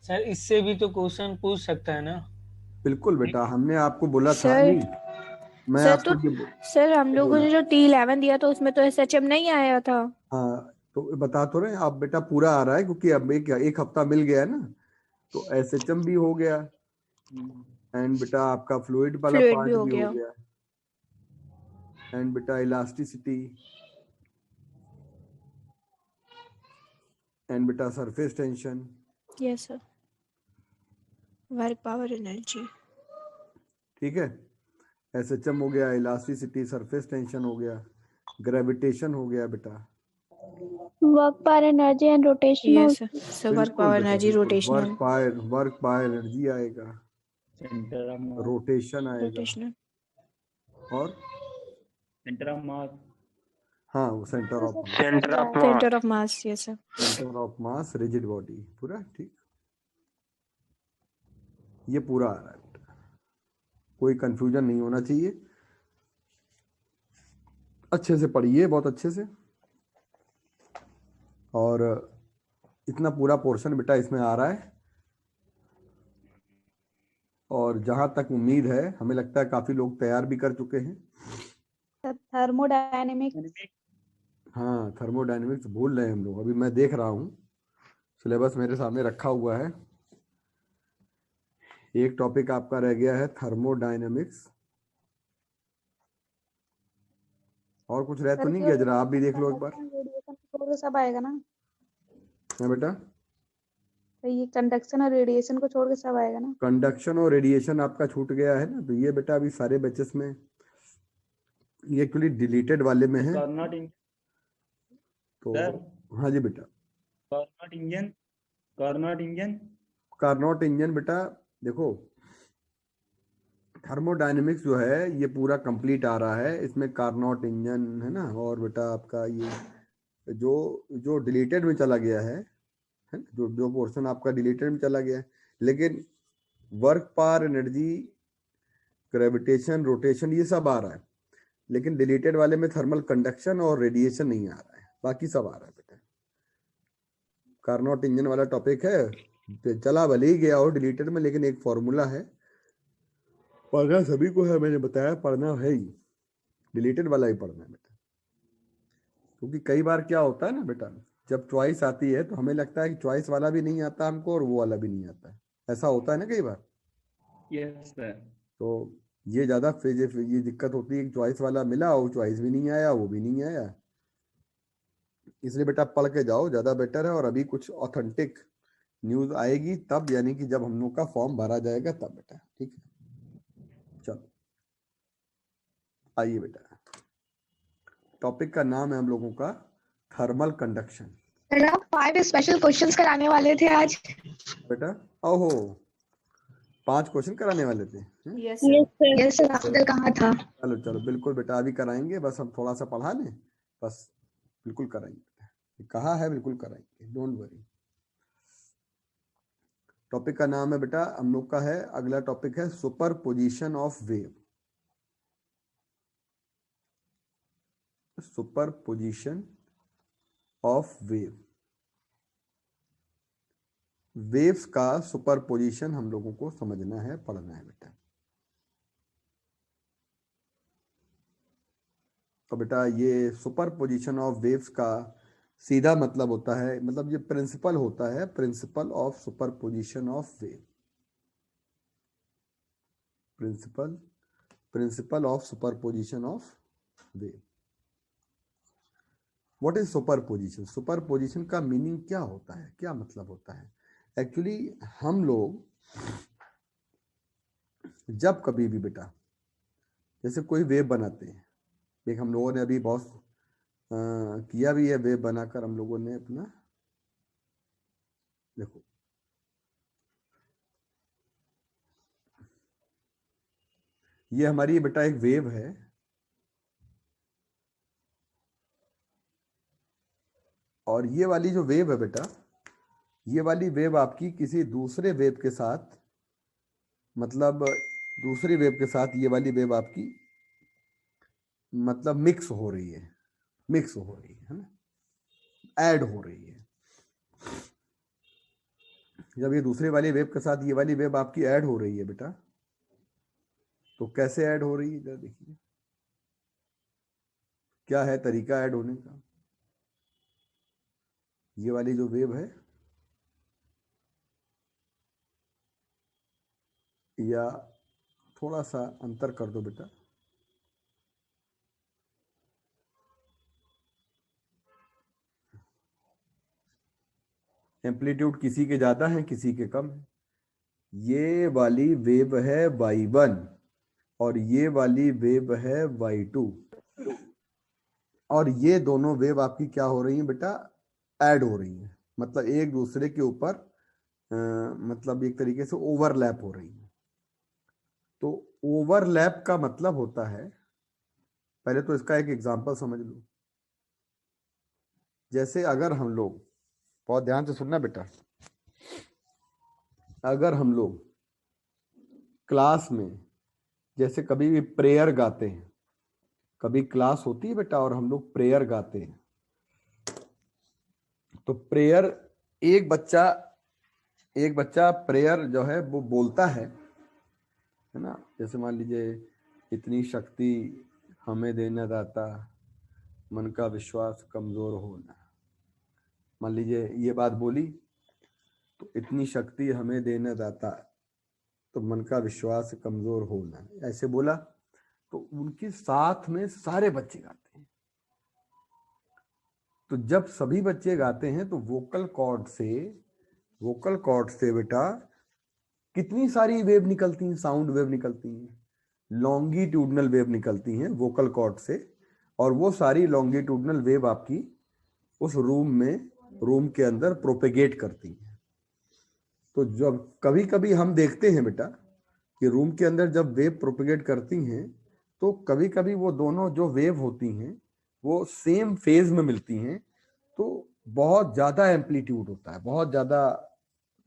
Sir इससे भी तो क्वेश्चन पूछ सकता है ना। बिल्कुल बेटा, हमने आपको बोला था सर नहीं, मैं सर तो आपको ये सर हम लोगों बोला। ने जो T11 दिया था उसमें तो SHM नहीं आया था। हाँ तो बता तो रहे हैं आप बेटा, पूरा आ रहा है क्योंकि अब एक हफ्ता मिल गया है ना, तो एसएचएम भी हो गया एंड बेटा आपका फ्लूइड वाला फ्लूइड भी पार्ट हो भी हो गया। गया एंड बेटा इलास्टिसिटी एंड बेटा surface tension. Yes sir. Work power energy. ठीक है, एसएचएम हो गया, इलास्टिसिटी, सरफेस टेंशन हो गया, ग्रेविटेशन हो गया बेटा। Work power energy and rotational. Yes sir. Work बिल्कुल पावर बेटा एनर्जी बिल्कुल, रोटेशनल। वर्क बाय एनर्जी आएगा, सेंटर ऑफ मास। रोटेशन आएगा रोटेशनल। और सेंटर ऑफ मास। हाँ वो centre of mass, centre of mass. Yes sir. Centre of mass, rigid body, पूरा ठीक। ये पूरा आ रहा है बेटा, कोई कंफ्यूजन नहीं होना चाहिए, अच्छे से पढ़िए बहुत अच्छे से। और इतना पूरा पोर्शन बेटा इसमें आ रहा है, और जहां तक उम्मीद है हमें लगता है काफी लोग तैयार भी कर चुके हैं। थर्मोडायनेमिक्स। हाँ थर्मोडायनेमिक्स भूल रहे हैं हम लोग, अभी मैं देख रहा हूँ सिलेबस मेरे सामने रखा हुआ है, एक टॉपिक आपका रह गया है थर्मोडायनेमिक्स, और कुछ रह तो नहीं गया, जरा आप भी देख लो एक बार। रेडिएशन छोड़ के सब आएगा ना? है बेटा, तो ये कंडक्शन और रेडिएशन को छोड़ के सब आएगा ना? कंडक्शन और रेडिएशन आपका छूट गया है ना, तो ये बेटा अभी सारे बैचेस में ये एक्चुअली डिलीटेड वाले में है। Carnot engine. तो सर हाँ जी बेटा, Carnot engine. Carnot engine. Carnot engine बेटा देखो, थर्मोडायनेमिक्स जो है ये पूरा कंप्लीट आ रहा है, इसमें कार्नोट इंजन है ना, और बेटा आपका ये जो जो डिलीटेड में चला गया है ना, जो जो पोर्शन आपका डिलीटेड में चला गया है, लेकिन work power energy, gravitation, rotation ये सब आ रहा है, लेकिन डिलीटेड वाले में थर्मल कंडक्शन और रेडिएशन नहीं आ रहा है, बाकी सब आ रहा है बेटा। कार्नोट इंजन वाला टॉपिक है, तो चला भले ही गया हो डिलीटेड में, लेकिन एक फॉर्मूला है, पढ़ना सभी को है, मैंने बताया पढ़ना है ही, डिलीटेड वाला ही पढ़ना है बेटा। क्योंकि कई बार क्या होता है ना बेटा, जब चॉइस आती है तो हमें लगता है कि चॉइस वाला भी नहीं आता हमको और वो वाला भी नहीं आता है, ऐसा होता है ना कई बार। Yes sir. तो ये ज्यादा ये दिक्कत होती है कि चॉइस वाला मिला और चॉइस भी नहीं आया, वो भी नहीं आया, इसलिए बेटा पढ़ के जाओ ज्यादा बेटर है। और अभी कुछ ऑथेंटिक न्यूज आएगी तब, यानी कि जब हम लोग का फॉर्म भरा जाएगा तब बेटा, ठीक है। चलो आइए बेटा, टॉपिक का नाम है हम लोगों का थर्मल कंडक्शन। 5 स्पेशल क्वेश्चंस कराने वाले थे आज। बेटा ओहो, 5 क्वेश्चन कराने वाले थे यस सर। यस सर, आपका कहाँ था? चलो चलो बिल्कुल बेटा, अभी कराएंगे, बस हम थोड़ा सा पढ़ा लें, बस बिल्कुल कराएंगे बेटा, कहा है बिल्कुल कराएंगे, डोंट वरी। टॉपिक का नाम है बेटा हम लोग का है, अगला टॉपिक है super position of wave. Super position of wave, waves का सुपर पोजिशन हम लोगों को समझना है, पढ़ना है बेटा। तो बेटा ये सुपर पोजिशन ऑफ वेव्स का सीधा मतलब होता है, मतलब ये प्रिंसिपल होता है, principle of super position of wave, principle of super position of wave. What is super position? Super position का मीनिंग क्या होता है, क्या मतलब होता है? एक्चुअली हम लोग जब कभी भी बेटा जैसे कोई वेव बनाते हैं, देख हम लोगों ने अभी बहुत किया भी है, वेव बनाकर हम लोगों ने अपना, देखो ये हमारी बेटा एक वेव है, और ये वाली जो वेव है बेटा, ये वाली वेव आपकी किसी दूसरे वेव के साथ, मतलब दूसरी वेव के साथ ये वाली वेव आपकी मतलब मिक्स हो रही है, मिक्स हो रही है ना, ऐड हो रही है। जब ये दूसरे वाली वेव के साथ ये वाली वेव आपकी ऐड हो रही है बेटा, तो कैसे ऐड हो रही है इधर देखिए, क्या है तरीका ऐड होने का। ये वाली जो वेव है, या थोड़ा सा अंतर कर दो बेटा, एम्पलीट्यूड किसी के ज्यादा है किसी के कम है। ये वाली वेव है y1 और ये वाली वेव है y2, और ये दोनों वेव आपकी क्या हो रही हैं बेटा, ऐड हो रही हैं, मतलब एक दूसरे के ऊपर मतलब एक तरीके से ओवरलैप हो रही हैं। तो ओवरलैप का मतलब होता है, पहले तो इसका एक एग्जांपल समझ लो। जैसे अगर हम लोग, बहुत ध्यान से सुनना बेटा, अगर हम लोग क्लास में जैसे कभी भी प्रेयर गाते हैं, कभी क्लास होती है बेटा और हम लोग प्रेयर गाते हैं, तो प्रेयर एक बच्चा प्रेयर जो है वो बोलता है ना। जैसे मान लीजिए, इतनी शक्ति हमें देना दाता, मन का विश्वास कमजोर होना। मान लीजिए ये बात बोली, तो इतनी शक्ति हमें देना दाता, तो मन का विश्वास कमजोर होना, ऐसे बोला। तो उनके साथ में सारे बच्चे गाते हैं। तो जब सभी बच्चे गाते हैं तो वोकल कॉर्ड से बेटा कितनी सारी वेव निकलती हैं, साउंड वेव निकलती हैं, लॉन्गिट्यूडनल वेव निकलती हैं वोकल कॉर्ड से। और वो सारी लॉन्गिट्यूडनल वेव आपकी उस रूम के अंदर प्रोपेगेट करती हैं। तो जब कभी कभी हम देखते हैं बेटा कि रूम के अंदर जब वेव प्रोपेगेट करती हैं, तो कभी कभी वो दोनों जो वेव होती हैं वो सेम फेज में मिलती हैं, तो बहुत ज्यादा एम्पलीट्यूड होता है, बहुत ज्यादा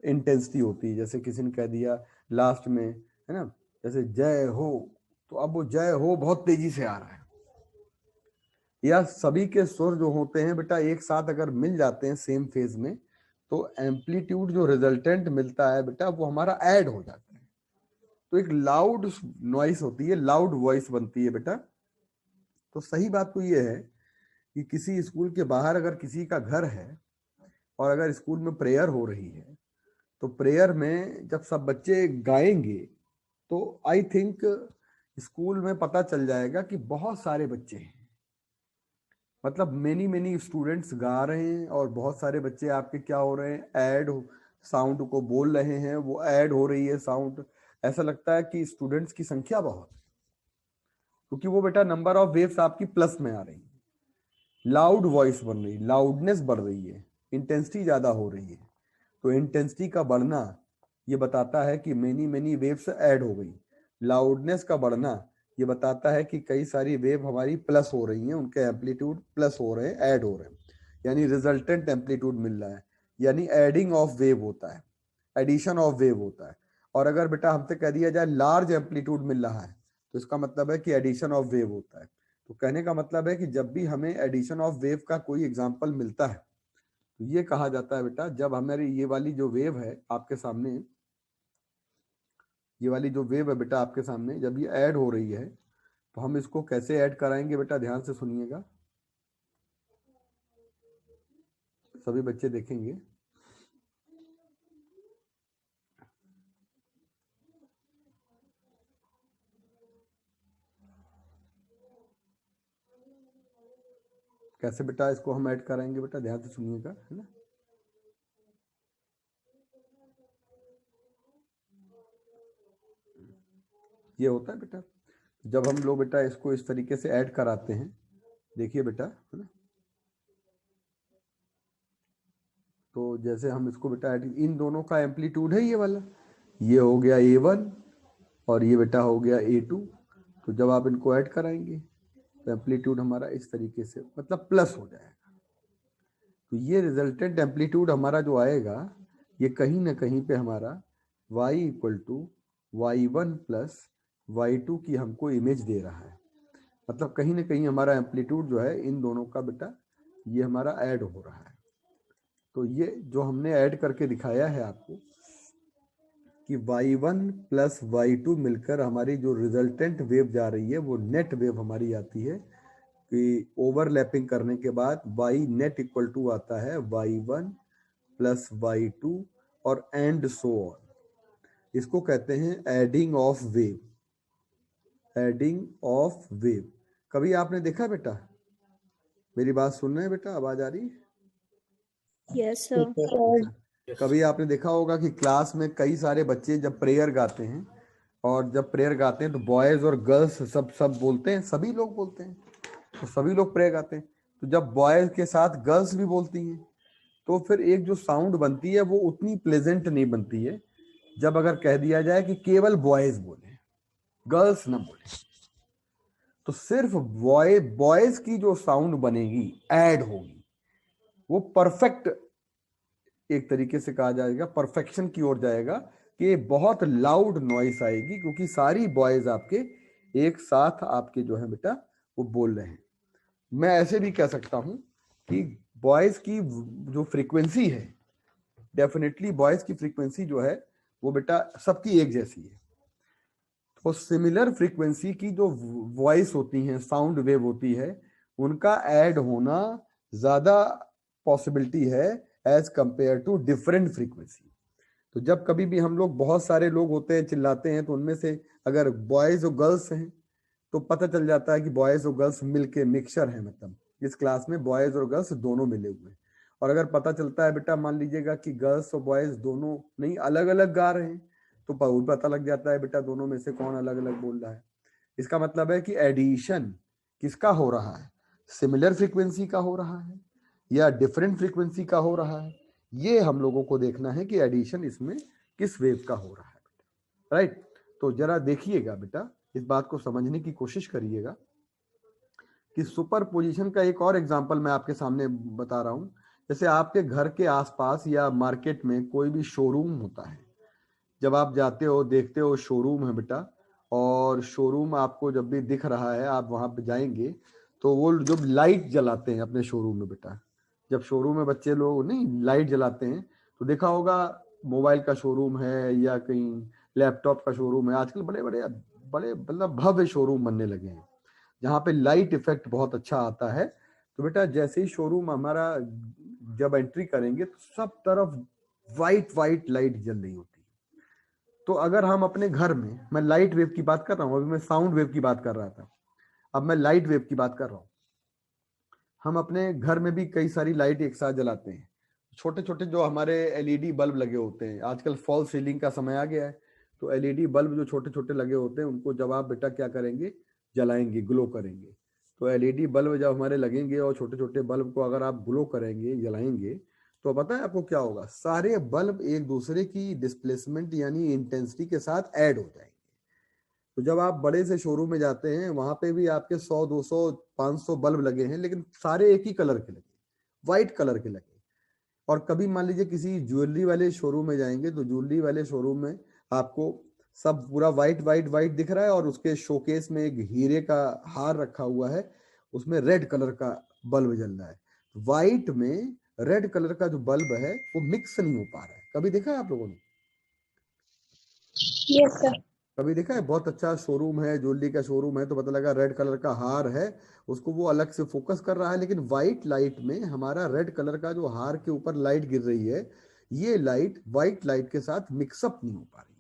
इंटेंसिटी होती है। जैसे किसी ने कह दिया लास्ट में, है ना, जैसे जय हो, तो अब वो जय हो बहुत तेजी से आ रहा है। या सभी के सुर जो होते हैं बेटा एक साथ अगर मिल जाते हैं सेम फेज में, तो एम्पलीट्यूड जो रिजल्टेंट मिलता है बेटा वो हमारा ऐड हो जाता है। तो एक लाउड नॉइस होती है, लाउड वॉइस बनती है बेटा। तो सही बात तो ये है कि किसी स्कूल के बाहर अगर किसी का घर है और अगर स्कूल में प्रेयर हो रही है, तो प्रेयर में जब सब बच्चे गाएंगे तो आई थिंक स्कूल में पता चल जाएगा कि बहुत सारे बच्चे हैं, मतलब मेनी स्टूडेंट्स गा रहे हैं और बहुत सारे बच्चे आपके क्या हो रहे हैं, ऐड साउंड को बोल रहे हैं, वो ऐड हो रही है साउंड। ऐसा लगता है कि स्टूडेंट्स की संख्या बहुत है, क्योंकि वो बेटा नंबर ऑफ वेव्स आपकी प्लस में आ रही है, लाउड वॉइस बन रही, लाउडनेस बढ़ रही है, इंटेंसिटी ज्यादा हो रही है। तो इंटेंसिटी का बढ़ना ये बताता है कि मेनी वेव्स ऐड हो गई। लाउडनेस का बढ़ना ये बताता है कि कई सारी वेव हमारी प्लस हो रही हैं, उनके एम्पलीट्यूड प्लस हो रहे हैं, ऐड हो रहे हैं, यानी रिजल्टेंट एम्पलीट्यूड मिल रहा है, यानी एडिंग ऑफ वेव होता है, एडिशन ऑफ वेव होता है। और अगर बेटा हमसे कह दिया जाए लार्ज एम्पलीट्यूड मिल रहा है, तो इसका मतलब है कि एडिशन ऑफ वेव होता है। तो कहने का मतलब है कि जब भी हमें एडिशन ऑफ वेव का कोई एग्जाम्पल मिलता है, तो ये कहा जाता है बेटा, जब हमारी ये वाली जो वेव है आपके सामने, ये वाली जो वेव है बेटा आपके सामने, जब ये ऐड हो रही है, तो हम इसको कैसे ऐड कराएंगे बेटा, ध्यान से सुनिएगा, सभी बच्चे देखेंगे। कैसे बेटा इसको हम ऐड कराएंगे बेटा, ध्यान से सुनिएगा, है ना। ये होता है बेटा, जब हम लोग बेटा इसको इस तरीके से ऐड कराते हैं, देखिए बेटा, है ना। तो जैसे हम इसको बेटा इन दोनों का एम्पलीट्यूड है ये वाला, ये हो गया A1 और ये बेटा हो गया A2। तो जब आप इनको ऐड कराएंगे तो एम्पलीट्यूड हमारा इस तरीके से मतलब प्लस हो जाएगा। तो ये रिजल्टेंट एम्पलीट्यूड हमारा जो आएगा, ये कहीं ना कहीं पे हमारा y = y1 + y2 की हमको इमेज दे रहा है। मतलब कहीं ना कहीं हमारा एम्पलीट्यूड जो है इन दोनों का बेटा ये हमारा ऐड हो रहा है। तो ये जो हमने ऐड करके दिखाया है आपको, कि y1 प्लस y2 मिलकर हमारी जो रिजल्टेंट वेव जा रही है वो नेट वेव हमारी आती है कि ओवरलैपिंग करने के बाद y नेट इक्वल टू आता है y1 प्लस y2 और एंड सो ऑन। इसको कहते हैं adding of wave, adding of wave. कभी आपने देखा बेटा, मेरी बात सुन रहे हैं बेटा, आवाज आ रही है? Yes, sir. कभी आपने देखा होगा कि क्लास में कई सारे बच्चे जब प्रेयर गाते हैं, और जब प्रेयर गाते हैं तो बॉयज और गर्ल्स सब बोलते हैं, सभी लोग बोलते हैं, तो सभी लोग प्रेयर गाते हैं। तो जब बॉयज के साथ गर्ल्स भी बोलती हैं तो फिर एक जो साउंड बनती है वो उतनी प्लेजेंट नहीं बनती है जब अगर कह दिया जाए कि केवल बॉयज बोले, गर्ल्स ना बोले। तो सिर्फ बॉयज की जो साउंड बनेगी, ऐड होगी, वो परफेक्ट, एक तरीके से कहा जाएगा परफेक्शन की ओर जाएगा कि बहुत लाउड नॉइस आएगी, क्योंकि सारी बॉयज आपके एक साथ आपके जो है बेटा वो बोल रहे हैं। मैं ऐसे भी कह सकता हूं कि बॉयज की जो फ्रीक्वेंसी है, डेफिनेटली बॉयज की फ्रीक्वेंसी जो है वो बेटा सबकी एक जैसी है। तो सिमिलर फ्रीक्वेंसी की जो वॉइस होती है, साउंड वेव होती है, उनका ऐड होना ज्यादा पॉसिबिलिटी है as compared to different frequency. तो जब कभी भी हम लोग, बहुत सारे लोग होते हैं चिल्लाते हैं, तो उनमें से अगर बॉयज और गर्ल्स हैं तो पता चल जाता है कि बॉयज और गर्ल्स मिलके मिक्सचर है, मतलब इस क्लास में बॉयज और गर्ल्स दोनों मिले हुए हैं। और अगर पता चलता है बेटा, मान लीजिएगा कि गर्ल्स और बॉयज दोनों नहीं अलग अलग गा रहे हैं, तो पता लग जाता है बेटा दोनों में से कौन अलग अलग बोल रहा है। इसका मतलब है कि एडिशन किसका हो रहा है, सिमिलर फ्रीक्वेंसी का हो रहा है या डिफरेंट फ्रीक्वेंसी का हो रहा है। ये हम लोगों को देखना है कि एडिशन इसमें किस वेव का हो रहा है, राइट। तो जरा देखिएगा बेटा, इस बात को समझने की कोशिश करिएगा कि सुपर पोजिशन का एक और एग्जांपल मैं आपके सामने बता रहा हूं। जैसे आपके घर के आसपास या मार्केट में कोई भी शोरूम होता है, जब आप जाते हो देखते हो शोरूम है बेटा, और शोरूम आपको जब भी दिख रहा है आप वहां पे जाएंगे तो वो जो लाइट जलाते हैं अपने शोरूम में बेटा, जब शोरूम में बच्चे लोग नहीं लाइट जलाते हैं, तो देखा होगा मोबाइल का शोरूम है या कहीं लैपटॉप का शोरूम है, आजकल बड़े बड़े बड़े मतलब भव्य शोरूम बनने लगे हैं जहाँ पे लाइट इफेक्ट बहुत अच्छा आता है। तो बेटा जैसे ही शोरूम हमारा जब एंट्री करेंगे तो सब तरफ वाइट वाइट लाइट जल रही होती है। तो अगर हम अपने घर में, मैं लाइट वेव की बात कर रहा हूँ, अभी मैं साउंड वेव की बात कर रहा था, अब मैं लाइट वेव की बात कर रहा हूँ। हम अपने घर में भी कई सारी लाइट एक साथ जलाते हैं, छोटे छोटे जो हमारे एलईडी बल्ब लगे होते हैं, आजकल फॉल सीलिंग का समय आ गया है, तो एलईडी बल्ब जो छोटे छोटे लगे होते हैं उनको जब आप बेटा क्या करेंगे, जलाएंगे, ग्लो करेंगे। तो एलईडी बल्ब जब हमारे लगेंगे और छोटे छोटे बल्ब को अगर आप ग्लो करेंगे, जलाएंगे, तो पता है आपको क्या होगा, सारे बल्ब एक दूसरे की डिस्प्लेसमेंट यानी इंटेंसिटी के साथ ऐड हो जाएंगे। तो जब आप बड़े से शोरूम में जाते हैं वहां पे भी आपके 100 200 500 बल्ब लगे हैं, लेकिन सारे एक ही कलर के लगे, व्हाइट कलर के लगे। और कभी मान लीजिए किसी ज्वेलरी वाले शोरूम में जाएंगे तो ज्वेलरी वाले शोरूम में आपको सब पूरा व्हाइट व्हाइट व्हाइट दिख रहा है, और उसके शोकेस में एक हीरे का हार रखा हुआ है, उसमें रेड कलर का बल्ब जल रहा है। व्हाइट में रेड कलर का जो बल्ब है वो मिक्स नहीं हो पा रहा है। कभी देखा है आप लोगों ने? Yes sir. कभी देखा है? बहुत अच्छा शोरूम है, ज्वेलरी का शोरूम है, तो पता लगा रेड कलर का हार है, उसको वो अलग से फोकस कर रहा है, लेकिन व्हाइट लाइट में हमारा रेड कलर का जो हार के ऊपर लाइट गिर रही है, ये लाइट व्हाइट लाइट के साथ मिक्सअप नहीं हो पा रही है।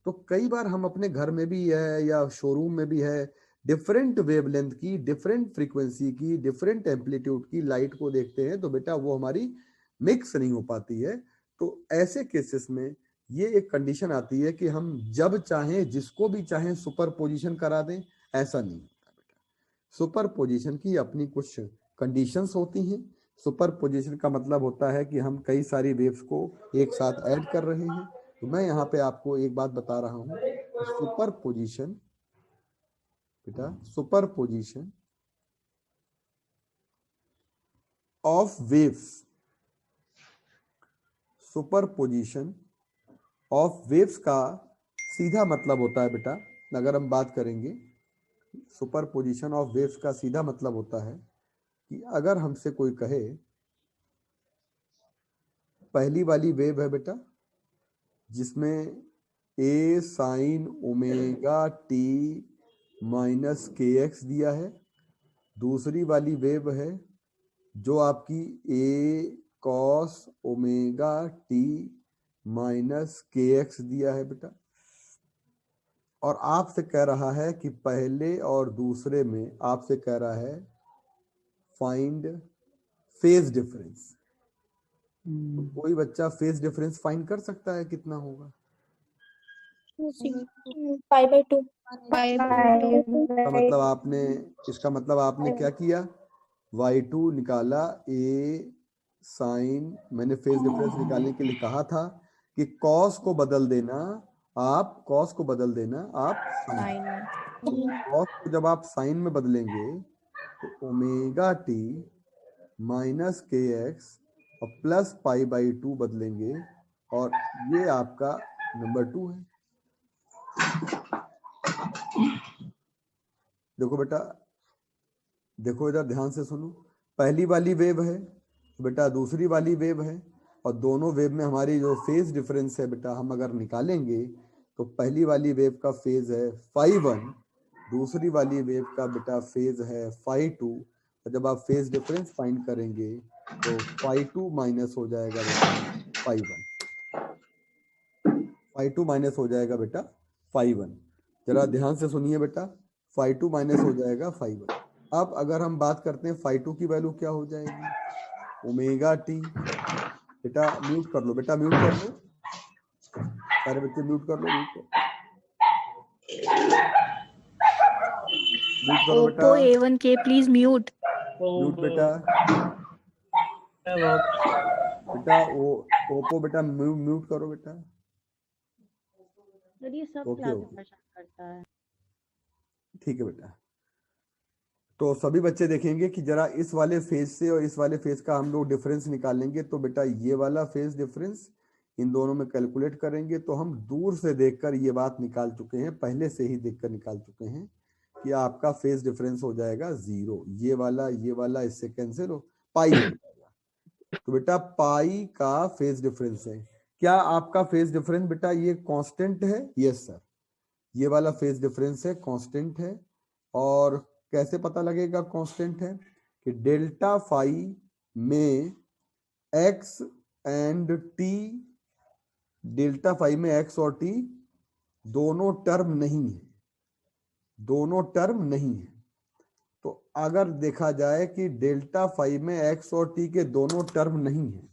तो कई बार हम अपने घर में भी है या शोरूम में भी है, डिफरेंट वेवलेंथ की, डिफरेंट फ्रीक्वेंसी की, डिफरेंट एम्पलीट्यूड की लाइट को देखते हैं, तो बेटा वो हमारी मिक्स नहीं हो पाती है। तो ऐसे केसेस में ये एक कंडीशन आती है कि हम जब चाहें जिसको भी चाहें सुपर पोजिशन करा दें, ऐसा नहीं होता बेटा। सुपर पोजिशन की अपनी कुछ कंडीशंस होती हैं। सुपर पोजिशन का मतलब होता है कि हम कई सारी वेव्स को एक साथ ऐड कर रहे हैं। तो मैं यहाँ पे आपको एक बात बता रहा हूँ, सुपर पोजिशन बेटा, super position of waves, super position of waves का सीधा मतलब होता है बेटा, अगर हम बात करेंगे सुपर पोजिशन ऑफ वेव्स का सीधा मतलब होता है कि अगर हमसे कोई कहे पहली वाली वेव है बेटा जिसमें ए sine omega T minus K x दिया है। दूसरी वाली वेव है जो आपकी ए cos omega T minus K x दिया है बेटा, और आपसे कह रहा है कि पहले और दूसरे में आपसे कह रहा है फाइंड फेज डिफरेंस। तो कोई बच्चा फेज डिफरेंस फाइंड कर सकता है कितना होगा? 5/2। इसका मतलब आपने क्या किया? y2 निकाला, ए साइन, मैंने फेज डिफरेंस निकालने के लिए कहा था कि कॉस को बदल देना आप साइन। कॉस को जब आप साइन में बदलेंगे तो omega T minus K X और प्लस π/2 बदलेंगे, और ये आपका नंबर 2 है। देखो बेटा, देखो इधर ध्यान से सुनो। पहली वाली वेव है बेटा, दूसरी वाली वेव है, और दोनों वेव में हमारी जो फेज डिफरेंस है बेटा, हम अगर निकालेंगे तो पहली वाली वेव का फेज है φ1, दूसरी वाली वेव का बेटा फेज है φ2, और जब आप फेज डिफरेंस फाइंड करेंगे तो φ2 माइनस हो जाएगा बेटा φ1, φ2 माइनस हो जाएगा बेटा φ1। जरा ध्यान से सुनिए बेटा, φ2 माइनस हो जाएगा φ1। अब अगर हम बात करते हैं φ2 की वैल्यू क्या हो जाएगी? Omega T. बेटा म्यूट कर लो, बेटा म्यूट कर लो, सारे बच्चे म्यूट कर लो, म्यूट करो बेटा, Oppo A1K please mute। Mute बेटा, बेटा ओप्पो बेटा म्यूट करो बेटा। ये सब ओके क्लास में ओके, परेशान करता है। ठीक है बेटा। तो सभी बच्चे देखेंगे कि जरा इस वाले फेज से और इस वाले फेज का हम लोग डिफरेंस निकालेंगे, तो बेटा ये वाला फेज डिफरेंस इन दोनों में कैलकुलेट करेंगे तो हम दूर से देखकर ये बात निकाल चुके हैं, पहले से ही देखकर निकाल चुके हैं कि आपका फेज डिफरेंस हो जाएगा 0। ये वाला इससे कैंसिल हो, पाई हो जाएगा। तो बेटा पाई का फेज डिफरेंस है। क्या आपका फेज डिफरेंस बेटा ये कांस्टेंट है? यस सर, ये वाला फेज डिफरेंस है, कांस्टेंट है। और कैसे पता लगेगा कांस्टेंट है? कि डेल्टा फाई में X and T, delta phi में एक्स और टी दोनों टर्म नहीं है, दोनों टर्म नहीं है। तो अगर देखा जाए कि डेल्टा फाई में एक्स और टी के दोनों टर्म नहीं है,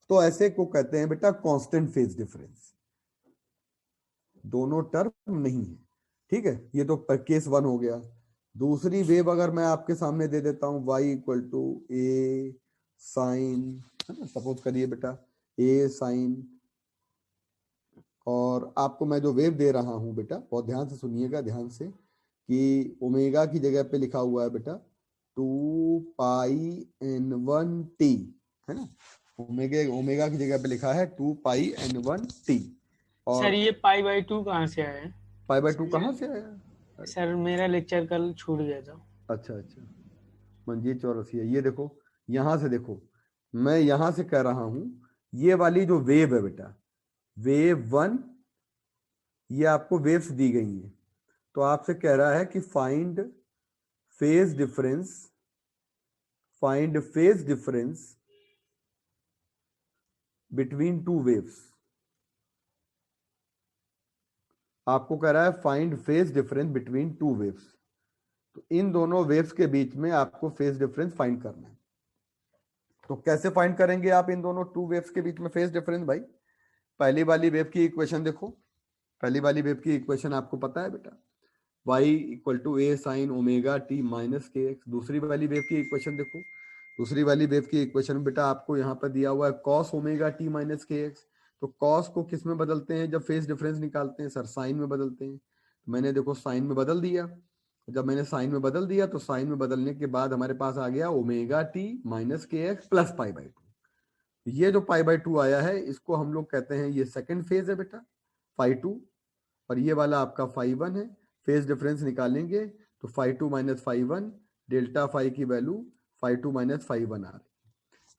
तो ऐसे को कहते हैं बेटा कांस्टेंट फेज डिफरेंस, दोनों टर्म नहीं है। ठीक है, ये तो केस 1 हो गया। दूसरी वेव अगर मैं आपके सामने दे देता हूं y = a साइन, है ना, सपोज करिए बेटा a साइन, और आपको मैं जो वेव दे रहा हूं बेटा बहुत ध्यान से सुनिएगा, ध्यान से, कि ओमेगा की जगह पे लिखा हुआ है बेटा 2πn1t, है ना, ओमेगा की जगह पे लिखा है 2πn1t। और सर ये π/2 कहाँ से आया है? π/2 कहाँ से आया? सर मेरा लेक्चर कल छूट गया था। अच्छा, मंजीत चौरसिया, ये देखो यहां से देखो, मैं यहां से कह रहा हूं ये वाली जो वेव है बेटा, वेव 1, ये आपको वेव्स दी गई हैं, तो आपसे कह रहा है कि find phase difference between two waves. आपको कह रहा है find phase difference between two waves, तो इन दोनों वेव्स के बीच में आपको फेज डिफरेंस फाइंड करना है। तो कैसे फाइंड करेंगे आप इन दोनों टू वेव्स के बीच में फेज डिफरेंस? भाई पहली वाली वेव की इक्वेशन देखो, पहली वाली वेव की इक्वेशन आपको पता है बेटा, y = a sine omega T minus K X. दूसरी वाली वेव की इक्वेशन देखो, दूसरी वाली वेव की इक्वेशन बेटा आपको यहाँ पर दिया हुआ है cos omega T minus K X. तो cos को किस में बदलते हैं जब फेज डिफरेंस निकालते हैं? सर साइन में बदलते हैं। तो मैंने देखो साइन में बदल दिया, जब मैंने साइन में बदल दिया तो साइन में बदलने के बाद हमारे पास आ गया omega T minus K x plus π/2। ये जो π/2 आया है इसको हम लोग कहते हैं ये सेकंड फेज है बेटा φ2, और ये वाला आपका φ1 है। फेज डिफरेंस निकालेंगे तो φ2 माइनस φ1, डेल्टा फाई की वैल्यू φ2 माइनस φ1 आ रही।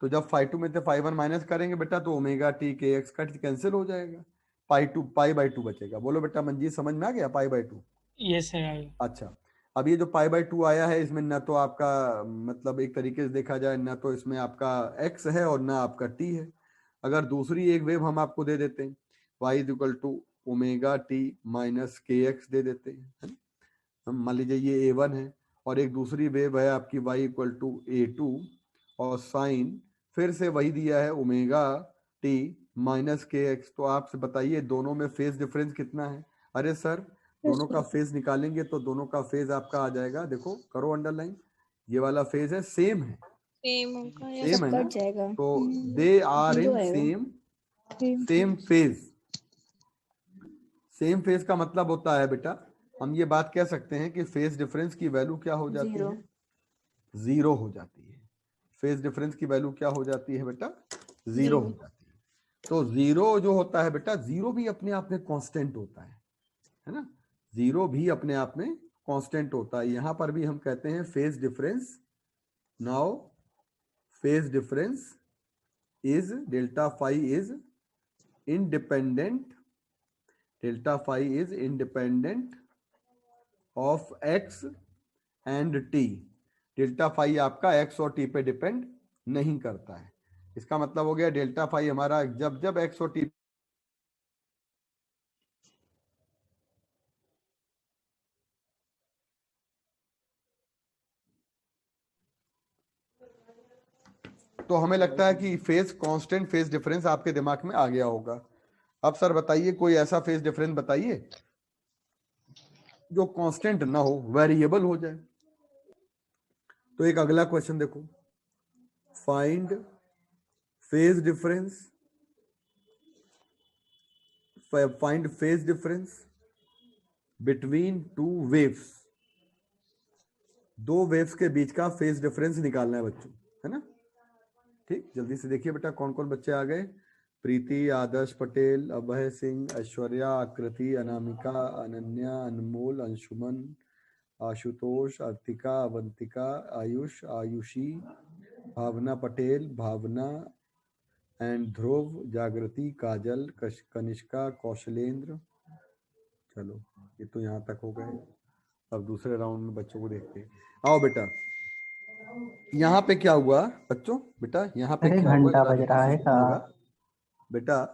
तो जब φ2 में से φ1 माइनस करेंगे बेटा तो ओमेगा टी के एक्स का कैंसिल हो जाएगा, पाई बाई टू बचेगा। बोलो बेटा मंजीत, समझ में आ गया pi by two? Yes sir I. अच्छा, अब ये जो पाई बाई टू आया है इसमें न तो आपका मतलब एक तरीके से देखा जाए न तो इसमें आपका x है और ना आपका t है। अगर दूसरी एक वेव हम आपको दे देते हैं y is equal to omega T minus K X दे देते हैं, है ना। हम मान लीजिए ये a1 है और एक दूसरी वेव है आपकी y इक्वल टू a2 और साइन फिर से वही दिया है omega T minus K X. तो आपसे बताइए दोनों में फेज डिफरेंस कितना है? अरे सर दोनों का फेज निकालेंगे तो दोनों का फेज आपका आ जाएगा, देखो करो अंडरलाइन, ये वाला फेज है सेम है, सेम है ना, कट जाएगा। तो दे आर जीरो इन आएगा। Same phase. सेम फेज का मतलब होता है बेटा, हम ये बात कह सकते हैं कि फेज डिफरेंस की वैल्यू क्या हो जाती जीरो। है? जीरो हो जाती है। फेज डिफरेंस की वैल्यू क्या हो जाती है बेटा? जीरो हो जाती है। तो जीरो जो होता है बेटा, जीरो भी अपने आप में कांस्टेंट होता है ना, जीरो भी अपने आप में कांस्टेंट होता है। यहां पर भी हम कहते हैं phase difference. Now phase difference is delta phi is independent, delta phi is independent of X and T. Delta phi आपका एक्स और टी पे डिपेंड नहीं करता है। इसका मतलब हो गया डेल्टा फाई हमारा जब जब एक्स और टी तो हमें लगता है कि फेज कांस्टेंट फेज डिफरेंस आपके दिमाग में आ गया होगा। अब सर बताइए कोई ऐसा फेज डिफरेंस बताइए जो कांस्टेंट ना हो, वेरिएबल हो जाए। तो एक अगला क्वेश्चन देखो, find phase difference, find phase difference between two waves. दो वेव्स के बीच का फेज डिफरेंस निकालना है बच्चों, है ना। ठीक, जल्दी से देखिए बेटा कौन कौन बच्चे आ गए। प्रीति, आदर्श पटेल, अभय सिंह, ऐश्वर्या, आकृति, अनामिका, अनन्या, अनमोल, अंशुमन, आशुतोष, अर्तिका, अवंतिका, आयुष, आयुषी, भावना पटेल, भावना एंड ध्रुव, जागृति, काजल, कनिष्का, कौशलेंद्र। चलो ये तो यहाँ तक हो गए। अब दूसरे राउंड में बच्चों को देखते हैं। आओ बेटा, यहाँ पे क्या हुआ बच्चों? बेटा यहाँ पे अरे क्या हुआ घंटा जरा बज ध्यान रहा से है सुनिएगा बेटा।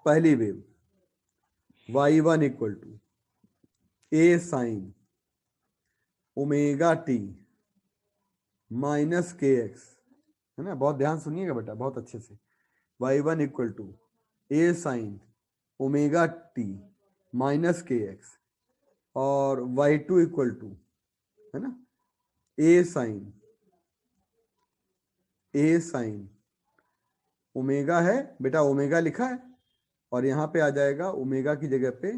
पहली wave y1 equal to A sine omega T minus K X, है ना। बहुत ध्यान सुनिएगा बेटा, बहुत अच्छे से। y1 equal to A sine omega T minus K X और y2 इक्वल टू, है ना, ए साइन ओमेगा है बेटा, ओमेगा लिखा है और यहाँ पे आ जाएगा ओमेगा की जगह पे,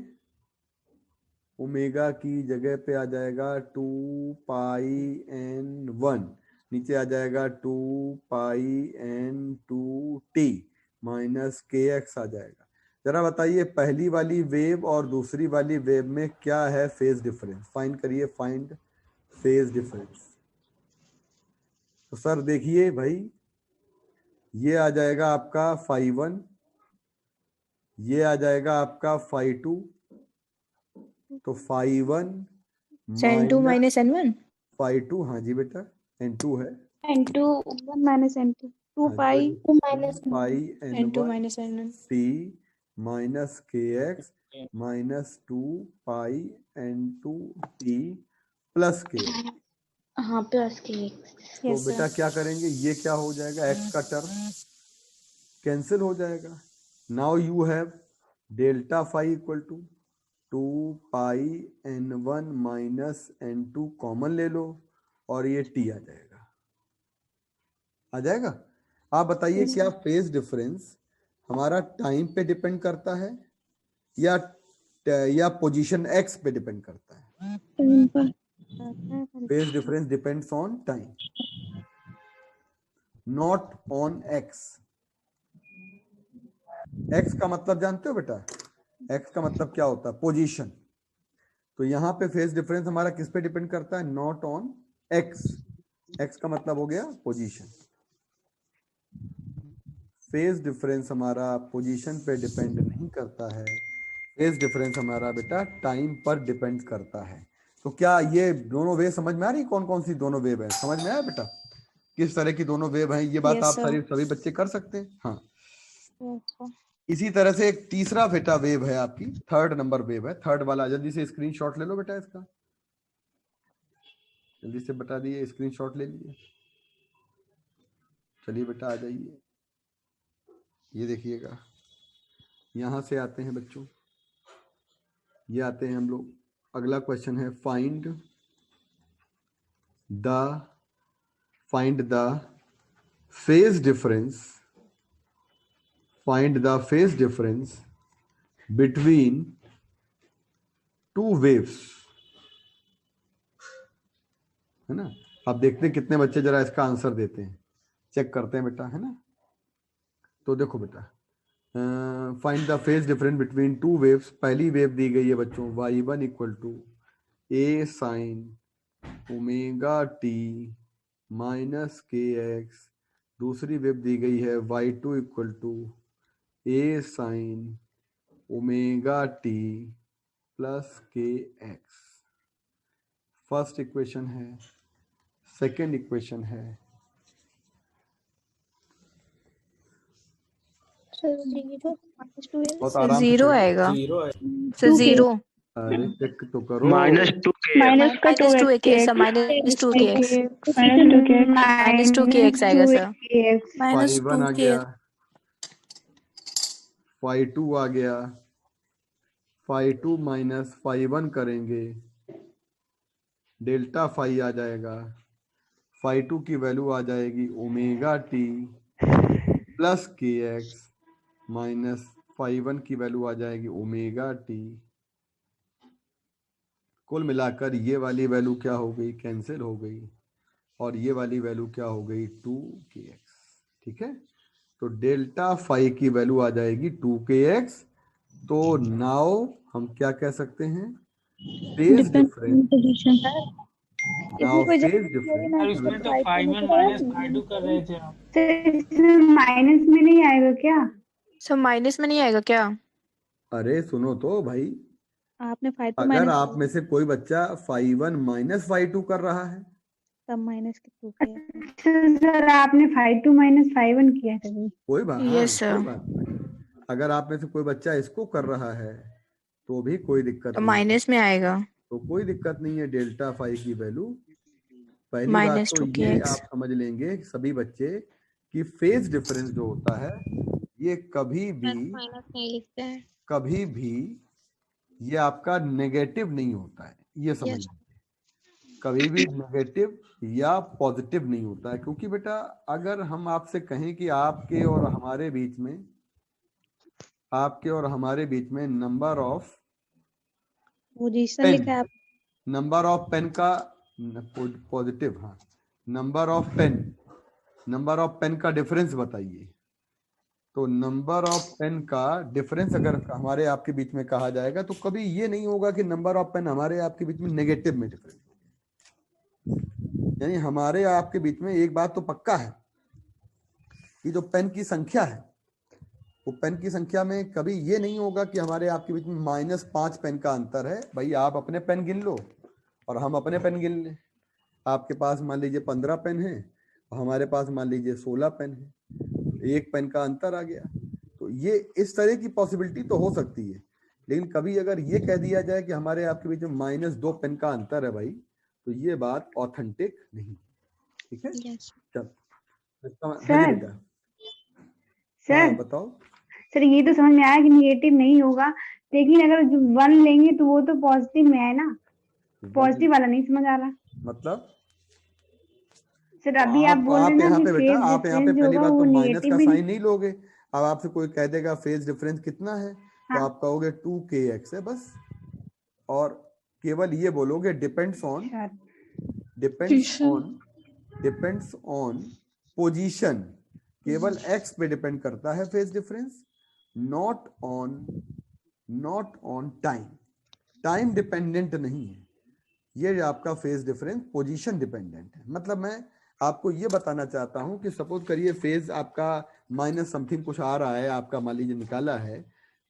ओमेगा की जगह पे आ जाएगा 2 पाई एन 1, नीचे आ जाएगा 2 पाई N 2 T minus K x आ जाएगा। जरा बताइए पहली वाली वेव और दूसरी वाली वेव में क्या है फेज डिफरेंस? फाइंड करिए, फाइंड फेज डिफरेंस। तो सर देखिए भाई, ये आ जाएगा आपका फाई 1, ये आ जाएगा आपका फाई 2, तो phi 1 N2 minus minus N1। Phi 2, हाँ जी बेटा N2 है, N2 1 minus N2 2 हाँ pi जी, 2 minus पाई N2 N1 minus N1। T minus K x minus 2 पाई N2 T plus K x. हाँ प्लस के एक्स। तो बेटा क्या करेंगे, ये क्या हो जाएगा, एक्स का टर्म कैंसिल हो जाएगा। Now you have delta phi equal to 2 pi N1 माइनस N2 कॉमन ले लो और ये टी आ जाएगा, आ जाएगा। आप बताइए क्या फेज डिफरेंस हमारा टाइम पे डिपेंड करता है या पोजीशन एक्स पे डिपेंड करता है? Phase difference depends on time, not on x. X का मतलब जानते हो बेटा, एक्स का मतलब क्या होता है? पोजीशन। तो यहाँ पे फेज डिफरेंस हमारा किस पे डिपेंड करता है? Not on x. एक्स का मतलब हो गया पोजीशन। फेज डिफरेंस हमारा पोजीशन पे डिपेंड नहीं करता है, फेज डिफरेंस हमारा बेटा टाइम पर डिपेंड करता है। तो क्या ये दोनों वेव समझ में आ रही, कौन कौन सी दोनों वेव है, समझ में आया बेटा किस तरह की दोनों वेव हैं? ये बात Yes, आप sir. सभी बच्चे कर सकते हैं। हाँ, Yes, sir. इसी तरह से एक तीसरा बेटा वेव है आपकी, थर्ड नंबर वेव है, थर्ड वाला जल्दी से स्क्रीनशॉट ले लो बेटा इसका, जल्दी से बता दिए, स्क्रीनशॉट ले लीजिए। चलिए बेटा आ जाइए, ये देखिएगा, यहां से आते हैं बच्चों, ये आते हैं हम लोग। अगला क्वेश्चन है find the phase difference, find the phase difference between two waves, है ना। आप देखते हैं कितने बच्चे जरा इसका आंसर देते हैं, चेक करते हैं बेटा, है ना। तो देखो बेटा, find the phase difference between two waves, पहली वेव दी गई है बच्चों y1 equal to a sine omega T minus K X, दूसरी वेव दी गई है y2 equal to a sine omega T plus K X. First equation है, सेकेंड इक्वेशन है, सर 0 -2 बहुत आराम से जीरो चलिए। आएगा जीरो है। सर 2k जीरो अरे चेक तो करो। -2k माइनस का माइनस 2 के सर माइनस 2 के एक्स माइनस 2 के एक्स आएगा सर माइनस 5 1 2 आ के गया, 5 2 आ गया, 5 2 माइनस 5 1 करेंगे, डेल्टा 5 आ जाएगा, 5 2 की वैल्यू आ जाएगी omega T plus K x minus 5 1 की वैल्यू आ जाएगी ओमेगा टी। कुल मिलाकर ये वाली वैल्यू क्या हो गई, कैंसिल हो गई, और ये वाली वैल्यू क्या हो गई 2kx। ठीक है, तो डेल्टा 5 की वैल्यू आ जाएगी 2kx। तो नाउ हम क्या कह सकते हैं, फेज डिफरेंस, नाउ इसमें कोई फेज जरूरत डिफरेंस, और इसमें तो 5 1 माइनस 5 2 कर रहे थे आप। माइनस में नहीं आएगा क्या? सर माइनस में नहीं आएगा क्या? अरे सुनो तो भाई, आपने 5 2 अगर माइनस आप में से कोई बच्चा 5 1 माइनस 5 2 कर रहा है, तब माइनस के 2 के सर आपने 5 2 माइनस 5 1 किया था भी। कोई बात, हाँ यस सर कोई बात नहीं। अगर आप में से कोई बच्चा इसको कर रहा है तो भी कोई दिक्कत तो नहीं है, माइनस में आएगा तो कोई दिक्कत नहीं है। डेल्टा 5 की वैल्यू, पहली बात माइनस तो 2 के ये एक्स आप समझ लेंगे सभी बच्चे कि फेज डिफरेंस जो होता है ये कभी भी ये आपका नेगेटिव नहीं होता है, ये समझ Yes. लीजिए, कभी भी नेगेटिव या पॉजिटिव नहीं होता है। क्योंकि बेटा अगर हम आपसे कहें कि आपके और हमारे बीच में नंबर ऑफ पोजीशन पेन, लिखा है आप नंबर ऑफ पेन का पॉजिटिव, हाँ, नंबर ऑफ पेन का डिफरेंस बताइए। तो नंबर ऑफ पेन का डिफरेंस अगर हमारे आपके बीच में कहा जाएगा तो कभी ये नहीं होगा कि नंबर ऑफ पेन हमारे आपके बीच में नेगेटिव में डिफरेंस, यानी हमारे आपके बीच में एक बात तो पक्का है कि जो पेन की संख्या है, वो पेन की संख्या में कभी ये नहीं होगा कि हमारे आपके बीच में -5 पेन का अंतर है। भाई आप अपने पेन गिन लो और हम अपने पेन गिन लें, आपके पास मान लीजिए 15 पेन है और हमारे पास मान लीजिए 16 पेन है, एक पेन का अंतर आ गया। तो ये इस तरह की पॉसिबिलिटी तो हो सकती है, लेकिन कभी अगर ये कह दिया जाए कि हमारे आपके बीच में -2 पेन का अंतर है भाई, तो ये बात ऑथेंटिक नहीं। ठीक है, Yes. चल सर बेटा, सर हाँ बताओ। सर ये तो समझ में आया कि निगेटिव नहीं होगा, लेकिन अगर 1 लेंगे तो वो तो पॉजिटिव में है ना, पॉजिटिव वाला नहीं समझ आ रहा। मतलब सर अभी आप बोल रहे आप ना यहाँ कि पे बेटा, फेज आप यहाँ पे डिफरेंस जो पहली होगा बात वो तो माइनस निगेटिव का में साइन नहीं लोगे। अब आपसे कोई कह देगा फेज डिफरेंस कितना है, तो हाँ। आप कहोगे 2kx है बस, और केवल ये बोलोगे डिपेंड्स ऑन पोजीशन, केवल x पे डिपेंड करता है phase difference, not on time dependent नहीं है। ये आपका फेज डिफरेंस पोजीशन डिपेंडेंट है। मतलब मैं आपको ये बताना चाहता हूं कि सपोज करिए फेज आपका माइनस समथिंग कुछ आ रहा है, आपका मान लीजिए निकाला है,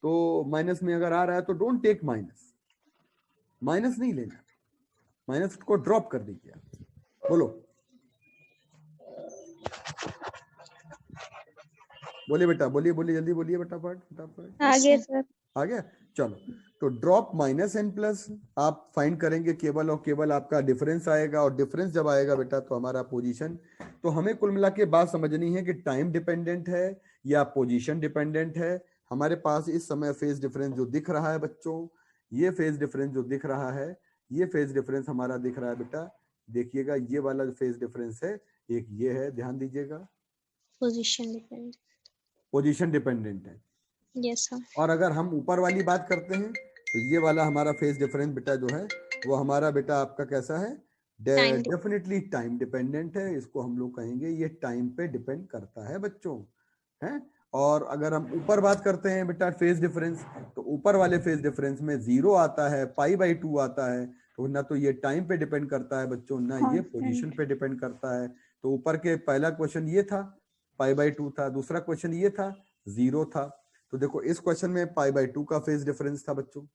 तो माइनस में अगर आ रहा है तो डोंट टेक माइनस, माइनस नहीं लेना, माइनस को ड्रॉप कर दीजिए आप। बोलो बोलिए बेटा, बोलिए बोलिए, जल्दी बोलिए बेटा, फटाफट। आगे सर। आ गया, चलो। तो ड्रॉप माइनस एन प्लस आप फाइंड करेंगे, केवल और केवल आपका डिफरेंस आएगा, और डिफरेंस जब आएगा बेटा तो हमारा पोजीशन। तो हमें कुल मिला के बात समझनी है कि टाइम डिपेंडेंट है या पोजीशन डिपेंडेंट है। हमारे पास इस समय फेज डिफरेंस जो दिख रहा है बच्चों, ये फेज डिफरेंस जो दिख रहा है, ये फेज डिफरेंस हमारा दिख रहा है बेटा, देखिएगा ये वाला जो फेज डिफरेंस है, एक ये है, ध्यान दीजिएगा, पोजीशन डिपेंडेंट। पोजीशन डिपेंडेंट है। Yes sir. और अगर हम ऊपर वाली बात करते हैं तो ये वाला हमारा फेज डिफरेंस बेटा जो है वो हमारा बेटा आपका कैसा है, डेफिनेटली टाइम डिपेंडेंट है। इसको हम लोग कहेंगे ये टाइम पे डिपेंड करता है बच्चों, है। और अगर हम ऊपर बात करते हैं बेटा फेज डिफरेंस, तो ऊपर वाले फेज डिफरेंस में 0 आता है, π/2 आता है, तो ना तो ये टाइम पे डिपेंड करता है बच्चों, ना ये पोजीशन पे डिपेंड करता है। तो ऊपर के पहला क्वेश्चन ये था, π/2 था, दूसरा क्वेश्चन ये था, 0 था। तो देखो इस क्वेश्चन में π/2 का फेज डिफरेंस था बच्चों,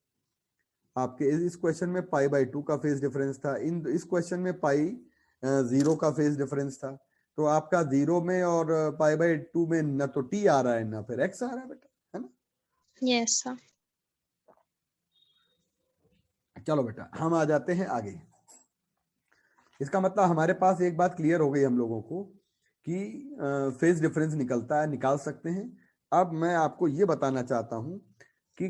आपके इस क्वेश्चन में π/2 का फेज डिफरेंस था, इस क्वेश्चन में π0 का फेज डिफरेंस था। तो आपका 0 में और π/2 में न तो t आ रहा है ना फिर x आ रहा है बेटा, है ना। Yes sir. चलो बेटा हम आ जाते हैं आगे। इसका मतलब हमारे पास एक बात क्लियर हो गई हम लोगों को कि फेज डिफरेंस निकलता है, निकाल सकते हैं। अब मैं आपको ये बताना चाहता हूं कि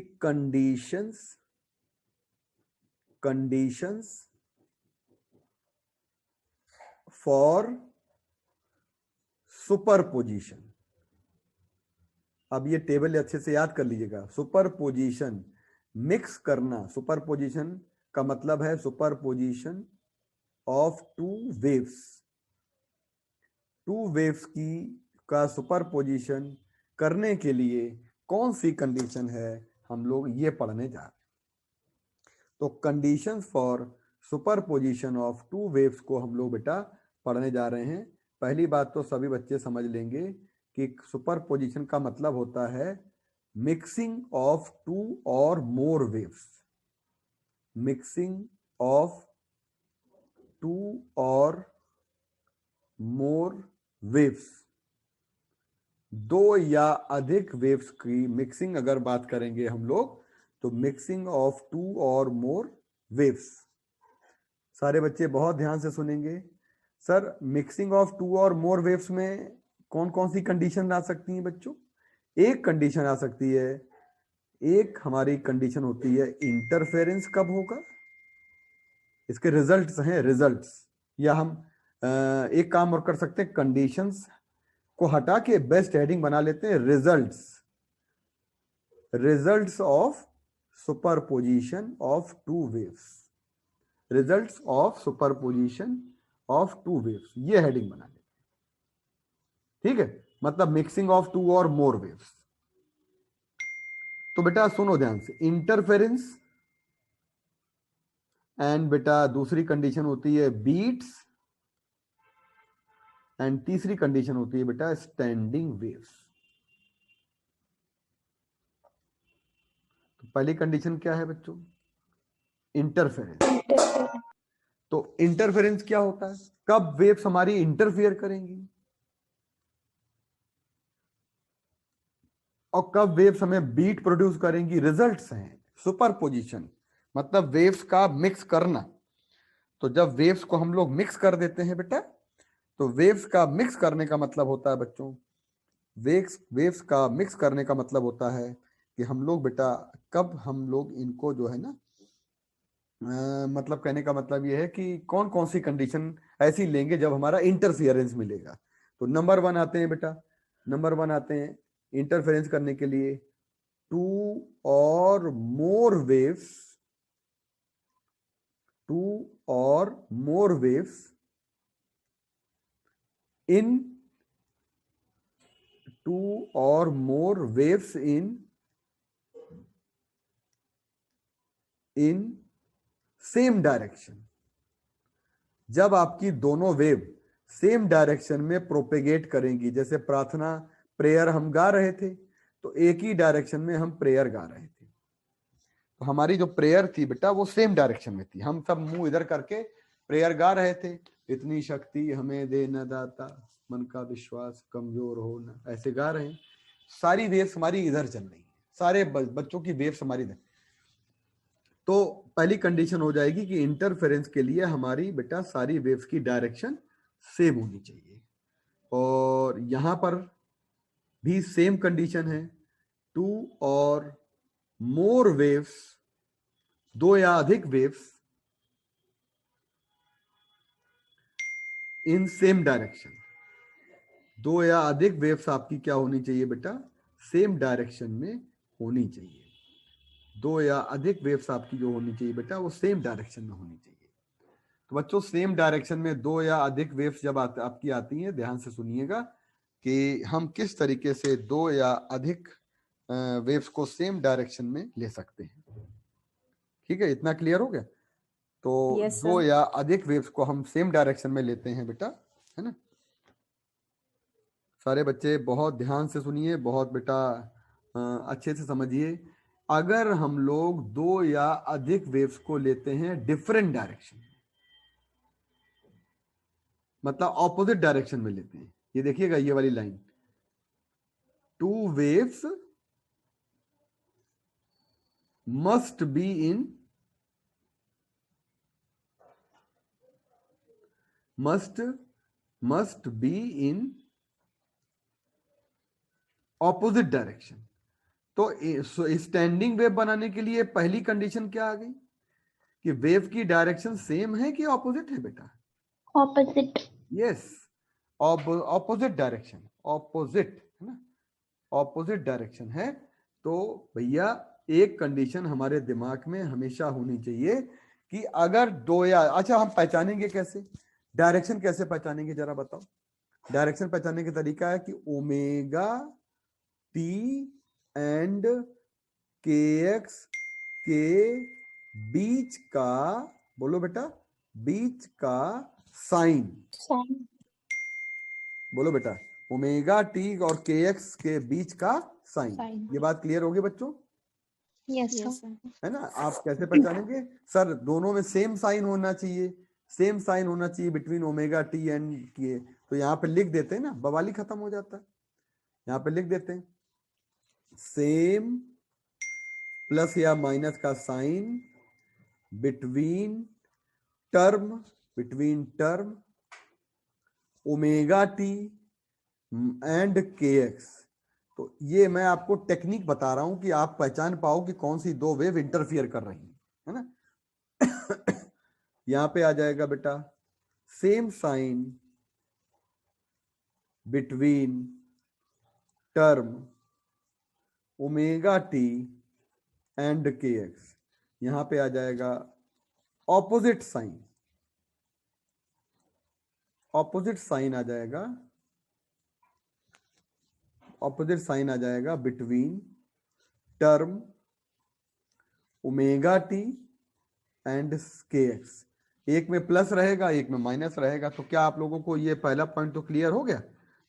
कंडीशंस फॉर सुपरपोजिशन। अब ये टेबल अच्छे से याद कर लीजिएगा। सुपरपोजिशन, मिक्स करना, सुपरपोजिशन का मतलब है सुपरपोजिशन ऑफ टू वेव्स की का सुपरपोजिशन करने के लिए कौन सी कंडीशन है, हम लोग ये पढ़ने जा रहे हैं। तो conditions for superposition of two waves को हम लोग बेटा पढ़ने जा रहे हैं। पहली बात तो सभी बच्चे समझ लेंगे कि सुपरपोजिशन का मतलब होता है मिक्सिंग ऑफ टू और मोर वेव्स, मिक्सिंग ऑफ टू और मोर वेव्स, दो या अधिक वेव्स की मिक्सिंग अगर बात करेंगे हम लोग, तो मिक्सिंग ऑफ टू और मोर वेव्स। सारे बच्चे बहुत ध्यान से सुनेंगे। सर मिक्सिंग ऑफ टू और मोर वेव्स में कौन कौन सी कंडीशन आ सकती हैं बच्चों? एक कंडीशन आ सकती है, एक हमारी कंडीशन होती है इंटरफेरेंस कब होगा, इसके रिजल्ट्स हैं, रिजल्ट्स। या हम एक काम और कर सकते हैं, कंडीशंस को हटा के बेस्ट हेडिंग बना लेते हैं results of superposition of two waves, results of superposition of two waves, ये हेडिंग बना लेते हैं। ठीक है, मतलब मिक्सिंग ऑफ टू और मोर वेव्स। तो बेटा सुनो ध्यान से, इंटरफेरेंस एंड बेटा दूसरी कंडीशन होती है बीट्स, एंड तीसरी कंडीशन होती है बेटा स्टैंडिंग वेव्स। तो पहली कंडीशन क्या है बच्चों? इंटरफेरेंस। तो इंटरफेरेंस क्या होता है? कब वेव्स हमारी इंटरफेयर करेंगी और कब वेव्स हमें बीट प्रोड्यूस करेंगी, रिजल्ट्स हैं। सुपरपोजिशन मतलब वेव्स का मिक्स करना। तो जब वेव्स को हम लोग मिक्स कर देते हैं बेटा, तो वेव्स का मिक्स करने का मतलब होता है बच्चों, वेव्स का मिक्स करने का मतलब होता है कि हम लोग बेटा कब हम लोग इनको जो है ना, मतलब कहने का मतलब ये है कि कौन कौन सी कंडीशन ऐसी लेंगे जब हमारा इंटरफियरेंस मिलेगा। तो नंबर 1 आते हैं बेटा, नंबर 1 आते हैं इंटरफेरेंस करने के लिए, टू और मोर वेव्स इन टू और मोर वेव्स इन सेम डायरेक्शन। जब आपकी दोनों वेव सेम डायरेक्शन में प्रोपेगेट करेंगी। जैसे प्रार्थना प्रेयर हम गा रहे थे तो एक ही डायरेक्शन में हम प्रेयर गा रहे थे, तो हमारी जो प्रेयर थी बेटा वो सेम डायरेक्शन में थी। हम सब मुंह इधर करके प्रेयर गा रहे थे, इतनी शक्ति हमें दे न दाता, मन का विश्वास कमजोर हो न, ऐसे गा रहे हैं। सारी वेव्स हमारी इधर चल रही है, सारे बच्चों की वेव्स हमारी इधर। तो पहली कंडीशन हो जाएगी कि इंटरफेरेंस के लिए हमारी बेटा सारी वेव्स की डायरेक्शन सेम होनी चाहिए। और यहां पर भी सेम कंडीशन है, 2 और मोर वेव्स, 2 या अधिक वेव्स इन सेम डायरेक्शन। 2 या अधिक वेव्स आपकी क्या होनी चाहिए बेटा, सेम डायरेक्शन में होनी चाहिए। 2 या अधिक वेव्स आपकी जो होनी चाहिए बेटा वो सेम डायरेक्शन में होनी चाहिए। तो बच्चों सेम डायरेक्शन में 2 या अधिक वेव्स जब आपकी आती हैं, ध्यान से सुनिएगा कि हम किस तरीके से 2 या अधिक वेव्स को सेम डायरेक्शन में ले सकते हैं। ठीक है, इतना क्लियर हो गया? तो Yes, 2 sir. या अधिक वेव्स को हम सेम डायरेक्शन में लेते हैं बेटा, है ना। सारे बच्चे बहुत ध्यान से सुनिए, बहुत बेटा अच्छे से समझिए। अगर हम लोग 2 या अधिक वेव्स को लेते हैं डिफरेंट डायरेक्शन में, मतलब ऑपोजिट डायरेक्शन में लेते हैं, ये देखिएगा ये वाली line, 2 waves must be in opposite direction. तो स्टैंडिंग वेव बनाने के लिए पहली कंडीशन क्या आ गई कि वेव की डायरेक्शन सेम है कि ऑपोजिट है बेटा? Opposite. Yes, opposite direction, opposite है ना, ऑपोजिट डायरेक्शन है। तो भैया एक कंडीशन हमारे दिमाग में हमेशा होनी चाहिए कि अगर 2 या, अच्छा हम पहचानेंगे कैसे, डायरेक्शन कैसे पहचानेंगे जरा बताओ? डायरेक्शन पहचानने का तरीका है कि omega T and K x के बीच का, बोलो बेटा, बीच का साइन, बोलो बेटा, ओमेगा टी और के एक्स के बीच का साइन। ये बात क्लियर होगी बच्चों? Yes Yes, sir. sir. है ना। आप कैसे पहचानेंगे? सर दोनों में सेम साइन होना चाहिए, सेम साइन होना चाहिए बिटवीन ओमेगा टी एंड के। तो यहाँ पे लिख देते हैं ना, बवाली खत्म हो जाता है। यहाँ पे लिख देते हैं सेम प्लस या माइनस का sign between term omega T and K X. तो ये मैं आपको टेक्निक बता रहा हूं कि आप पहचान पाओ कि कौन सी 2 वेव इंटरफियर कर रही है ना। यहां पे आ जाएगा बेटा same sign between term omega T and K X. यहां पे आ जाएगा ऑपोजिट साइन, ऑपोजिट साइन आ जाएगा, ऑपोजिट साइन आ जाएगा between term omega T and K X. एक में प्लस रहेगा, एक में माइनस रहेगा। तो क्या आप लोगों को ये पहला पॉइंट तो क्लियर हो गया?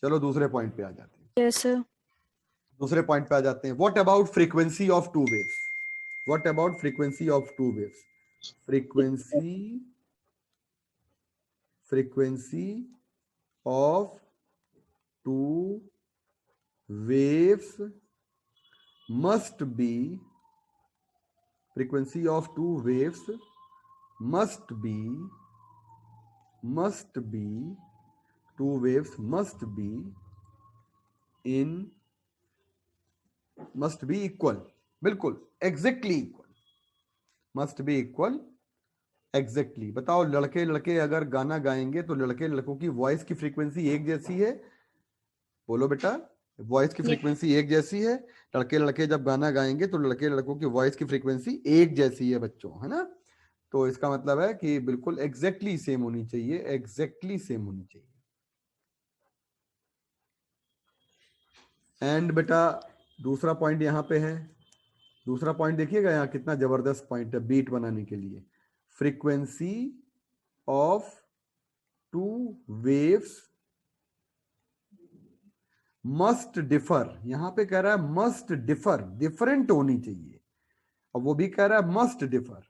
चलो दूसरे पॉइंट पे आ जाते हैं। Yes, sir. दूसरे पॉइंट पे आ जाते हैं। What about frequency of 2 waves? What about frequency of 2 waves? Frequency of 2 waves must be, frequency of 2 waves must be 2 waves must be equal, बिल्कुल exactly equal, must be equal exactly. बताओ लड़के लड़के अगर गाना गाएंगे तो लड़के लड़कों की वॉइस की फ्रीक्वेंसी एक जैसी है? बोलो बेटा, वॉइस की फ्रीक्वेंसी एक जैसी है। लड़के लड़के जब गाना गाएंगे तो लड़के लड़कों की वॉइस की फ्रीक्वेंसी एक जैसी है बच्चों, है ना। तो इसका मतलब है कि बिल्कुल एग्जैक्टली सेम होनी चाहिए, एग्जैक्टली सेम होनी चाहिए। एंड बेटा दूसरा पॉइंट यहाँ पे है, दूसरा पॉइंट देखिएगा यहाँ कितना जबरदस्त पॉइंट है बीट बनाने के लिए। Frequency of two waves must differ, यहां पे कह रहा है मस्ट डिफर, डिफरेंट होनी चाहिए, और वो भी कह रहा है must differ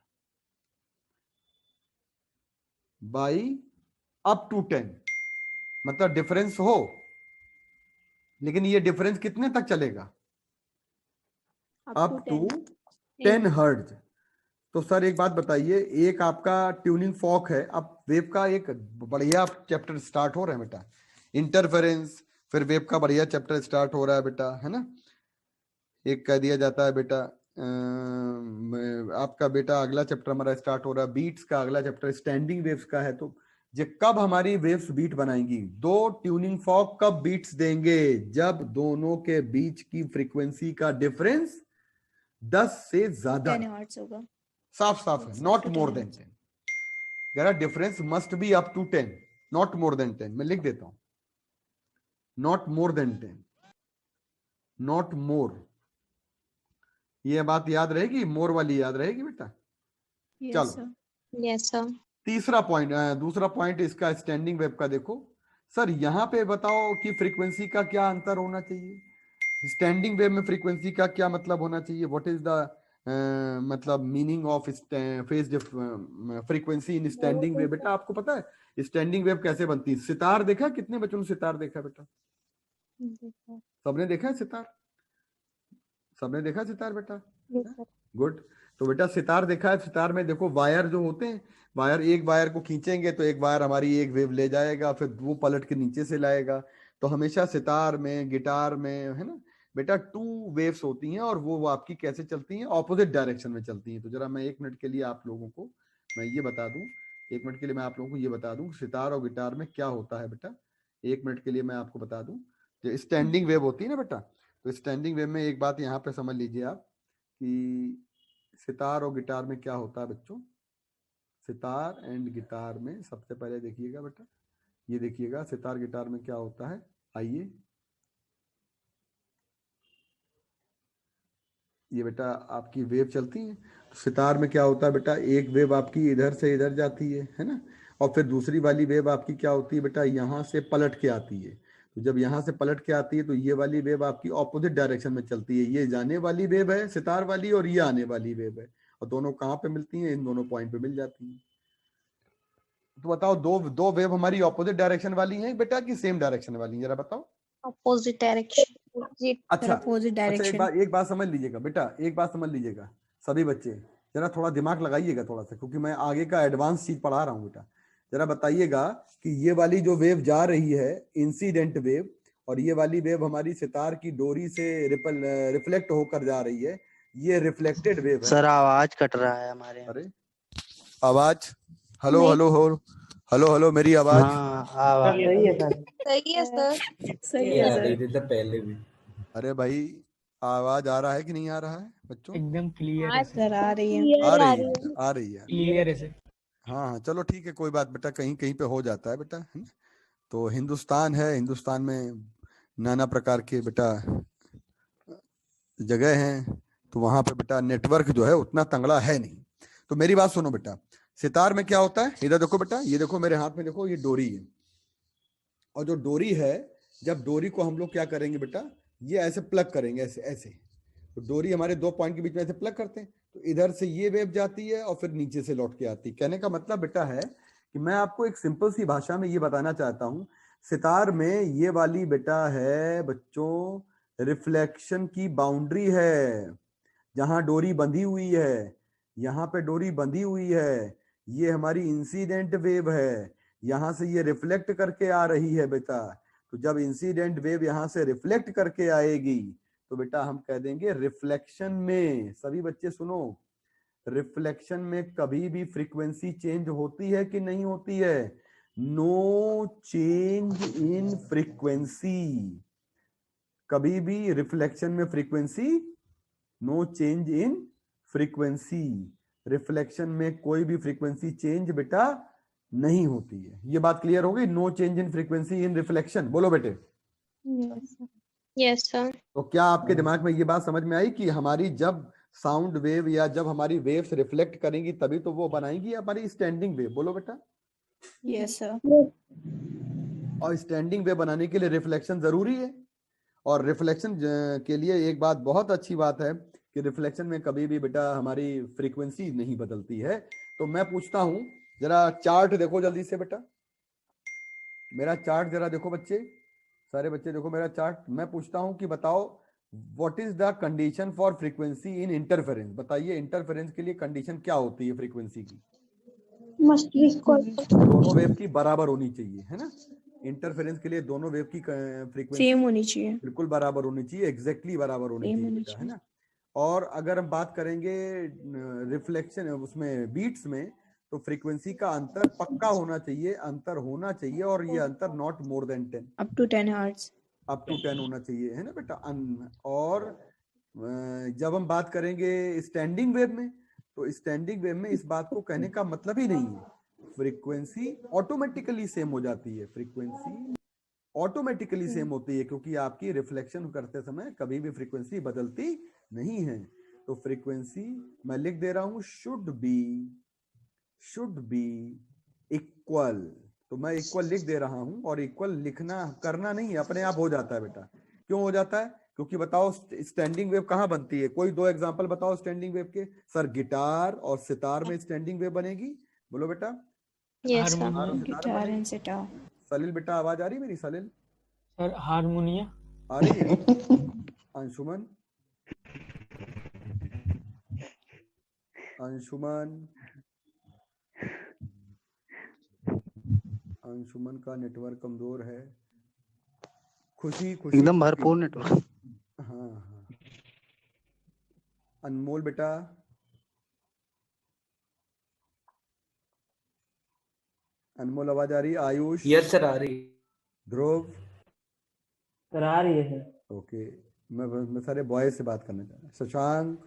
by up to 10, मतलब डिफरेंस हो, लेकिन ये डिफरेंस कितने तक चलेगा? Up to 10 hertz. तो सर एक बात बताइए, एक आपका ट्यूनिंग फॉर्क है, अब वेव का एक बढ़िया चैप्टर स्टार्ट हो रहा है बेटा, इंटरफेरेंस, फिर वेव का बढ़िया चैप्टर स्टार्ट हो रहा है बेटा, है ना। एक कह दिया जाता है बेटा आपका बेटा अगला चैप्टर हमारा स्टार्ट हो रहा है बीट्स का, अगला चैप्टर स्टैंडिंग वेव्स का है। तो ये कब हमारी वेव्स बीट बनाएंगी? दो ट्यूनिंग फॉर्क कब बीट्स देंगे? जब दोनों के बीच की फ्रीक्वेंसी का डिफरेंस 10 से ज्यादा, 10 हर्ट्ज होगा। साफ साफ है, नॉट मोर देन 10। कह रहा difference must be up to 10, not more than 10। मैं लिख देता हूं, not more than 10, not more. ये बात याद रहेगी, मोर वाली याद रहेगी बेटा। चलो Yes, sir. तीसरा पॉइंट, दूसरा पॉइंट इसका स्टैंडिंग वेव का देखो। सर यहाँ पे बताओ कि फ्रीक्वेंसी का क्या अंतर होना चाहिए? स्टैंडिंग वेव में फ्रीक्वेंसी का क्या मतलब होना चाहिए? व्हाट इज द मतलब meaning of phase frequency in standing wave? बेटा आपको पता है स्टैंडिंग वेव कैसे बनती है? सितार देखा? कितने बच्चों ने सितार देखा बेटा? सबने देखा है सितार? सबने देखा सितार बेटा? Yes, sir. गुड। तो बेटा सितार देखा है, सितार में देखो वायर जो होते हैं, वायर, एक वायर को खींचेंगे तो एक वायर हमारी एक वेव ले जाएगा, फिर वो पलट के नीचे से लाएगा। तो हमेशा सितार में, गिटार में, है ना बेटा, 2 वेव्स होती हैं, और वो आपकी कैसे चलती हैं? ऑपोजिट डायरेक्शन में चलती हैं। तो जरा मैं 1 मिनट के लिए आप लोगों को मैं ये बता दूं, 1 मिनट के लिए मैं आप लोगों को ये बता दूं सितार और गिटार में क्या होता है बेटा। 1 मिनट के लिए मैं आपको बता दूं, जो स्टैंडिंग वेव होती है ना बेटा, तो स्टैंडिंग वेव में एक बात यहाँ पे समझ लीजिए आप कि सितार और गिटार में क्या होता है बच्चों। सितार एंड गिटार में सबसे पहले देखिएगा बेटा, ये देखिएगा सितार गिटार में क्या होता है। आइए, ये बेटा आपकी वेव चलती है। तो सितार में क्या होता है बेटा, एक वेव आपकी इधर से इधर जाती है ना, और फिर दूसरी वाली वेव आपकी क्या होती है बेटा, यहाँ से पलट के आती है। तो जब यहाँ से पलट के आती है तो ये वाली वेव आपकी ऑपोजिट डायरेक्शन में चलती है। ये जाने वाली वेव है सितार वाली, और ये आने वाली वेव है, और दोनों कहाँ पे मिलती हैं? इन दोनों पॉइंट पे मिल जाती हैं। तो बताओ, दो वेव हमारी ऑपोजिट डायरेक्शन वाली हैं बेटा कि सेम डायरेक्शन वाली हैं? जरा बताओ। Opposite direction. अच्छा, अपोजिट अच्छा डायरेक्शन। एक बात समझ लीजिएगा बेटा, एक बात समझ लीजिएगा सभी बच्चे, जरा थोड़ा दिमाग लगाइएगा थोड़ा सा, क्योंकि मैं आगे का एडवांस चीज पढ़ा रहा हूँ बेटा। जरा बताइएगा कि ये वाली जो वेव जा रही है इंसिडेंट वेव, और ये वाली वेव हमारी सितार की डोरी से रिफ्लेक्ट होकर जा रही है, ये रिफ्लेक्टेड वेव है। सर आवाज कट रहा है हमारे यहाँ। अरे आवाज, हेलो हेलो हेलो हेलो, मेरी आवाज? हाँ आवाज सही है सर। सही है सर। सही है सर। थे पहले भी। अरे भाई आवाज आ रहा है कि नहीं आ रहा है बच्चों? एकदम क्लियर है सर। सर आ रही है। आ रही है, आ रही है। क्लियर है सर। हाँ हाँ चलो ठीक है, कोई बात बेटा, कहीं कहीं पे हो जाता है बेटा, है ना। तो हिंदुस्तान है, हिंदुस्तान में नाना प्रकार के बेटा जगह हैं, तो वहां पे बेटा नेटवर्क जो है उतना तंगड़ा है नहीं। तो मेरी बात सुनो बेटा, सितार में क्या होता है, इधर देखो बेटा, ये देखो मेरे हाथ में, देखो ये डोरी है, और जो डोरी है, जब डोरी को हम लोग क्या करेंगे बेटा, ये ऐसे प्लग करेंगे, ऐसे ऐसे। तो डोरी हमारे 2 पॉइंट के बीच में ऐसे प्लग करते हैं, तो इधर से ये वेव जाती है और फिर नीचे से लौट के आती है। कहने का मतलब बेटा है कि मैं आपको एक सिंपल सी भाषा में ये बताना चाहता हूँ, सितार में ये वाली बेटा है बच्चों रिफ्लेक्शन की बाउंड्री है, जहां डोरी बंधी हुई है, यहाँ पे डोरी बंधी हुई है, ये हमारी इंसिडेंट वेव है, यहां से ये रिफ्लेक्ट करके आ रही है बेटा। तो जब इंसिडेंट वेव यहां से रिफ्लेक्ट करके आएगी तो बेटा हम कह देंगे रिफ्लेक्शन में, सभी बच्चे सुनो, रिफ्लेक्शन में कभी भी फ्रीक्वेंसी चेंज होती है कि नहीं होती है? No change in frequency. कभी भी रिफ्लेक्शन में frequency, no change in frequency, reflection में कोई भी फ्रीक्वेंसी चेंज बेटा नहीं होती है। ये बात क्लियर हो गई? No change in frequency in reflection. बोलो बेटे। Yes, sir. तो क्या आपके दिमाग में ये बात समझ में आई कि हमारी जब साउंड वेव या जब हमारी वेव्स रिफ्लेक्ट करेंगी तभी तो वो बनाएंगी हमारी स्टैंडिंग वेव? बोलो बेटा। Yes, sir. और स्टैंडिंग वेव बनाने के लिए रिफ्लेक्शन जरूरी है। और रिफ्लेक्शन के लिए एक बात बहुत अच्छी बात है कि रिफ्लेक्शन में कभी भी बेटा हमारी फ्रीक्वेंसी नहीं बदलती है। तो मैं पूछता हूं, जरा चार्ट देखो जल्दी से बेटा, मेरा चार्ट जरा देखो बच्चे, सारे बच्चे देखो मेरा चार्ट। मैं पूछता हूं कि बताओ what is the condition for frequency in interference. बताइए इंटरफेरेंस के लिए कंडीशन क्या होती है फ्रीक्वेंसी की? Must be equal. दोनों वेव की बराबर होनी चाहिए, है ना। इंटरफेरेंस के लिए दोनों वेव की फ्रीक्वेंसी सेम होनी चाहिए। बिल्कुल बराबर होनी चाहिए, एग्जैक्टली बराबर होनी Same चाहिए होनी बेटा, है ना। और अगर हम बात करेंगे रिफ्लेक्शन उसमें बीट्स में, तो फ्रीक्वेंसी का अंतर पक्का होना चाहिए, अंतर होना चाहिए, और ये अंतर not more than 10, Up to 10 hertz. Up to 10 होना चाहिए, है ना बेटा। और जब हम बात करेंगे स्टैंडिंग वेव में, तो स्टैंडिंग वेव में इस बात को कहने का मतलब ही नहीं है, फ्रीक्वेंसी ऑटोमेटिकली सेम हो जाती है, फ्रीक्वेंसी ऑटोमेटिकली सेम होती है, क्योंकि आपकी रिफ्लेक्शन करते समय कभी भी फ्रीक्वेंसी बदलती नहीं है। तो फ्रीक्वेंसी मैं लिख दे रहा हूं शुड बी इक्वल। तो मैं इक्वल लिख दे रहा हूं, और इक्वल लिखना करना नहीं है, अपने आप हो जाता है बेटा। क्यों हो जाता है? क्योंकि बताओ स्टैंडिंग वेव कहां बनती है? कोई दो एग्जांपल बताओ स्टैंडिंग वेव के। सर गिटार और सितार में स्टैंडिंग वेव बनेगी, बोलो बेटा। Yes, sir. Harmonium. Guitar and sitar. सलील बेटा आवाज आ रही मेरी? सलील सर हारमोनियम। आ रही है? अंशुमन, अंशुमन का नेटवर्क कमजोर है। खुशी एकदम भरपूर नेटवर्क। हाँ हाँ। अनमोल बेटा, अनमोल आवाज आ रही? आयुष? यस सर आ रही। ध्रुव? सर आ रही है सर। ओके, मैं सारे बॉयज से बात करना चाह रहा हूँ। शशांक?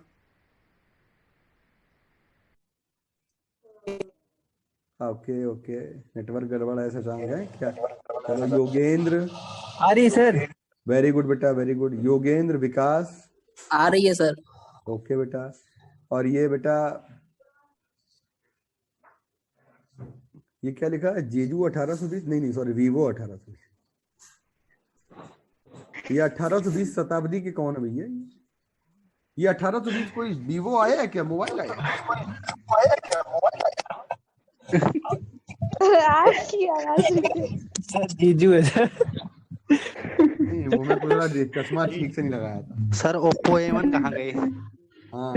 ओके ओके, नेटवर्क गड़बड़ है शशांक, है क्या? चलो योगेंद्र? आ रही सर। वेरी गुड बेटा, वेरी गुड। योगेंद्र? विकास? आ रही है सर। ओके बेटा। और ये बेटा ये क्या लिखा है? जेजू 1820? नहीं सॉरी, वीवो 1820। ये 1820 शताब्दी के कौन है भैया? ये 1820 कोई वीवो आया है क्या? मोबाइल आया है? आपकी आवाज सर जीजू है सर। नहीं, वो मैं पूरा चश्मा ठीक से नहीं लगाया था। सर ओप्पो A1 कहाँ गए? हाँ,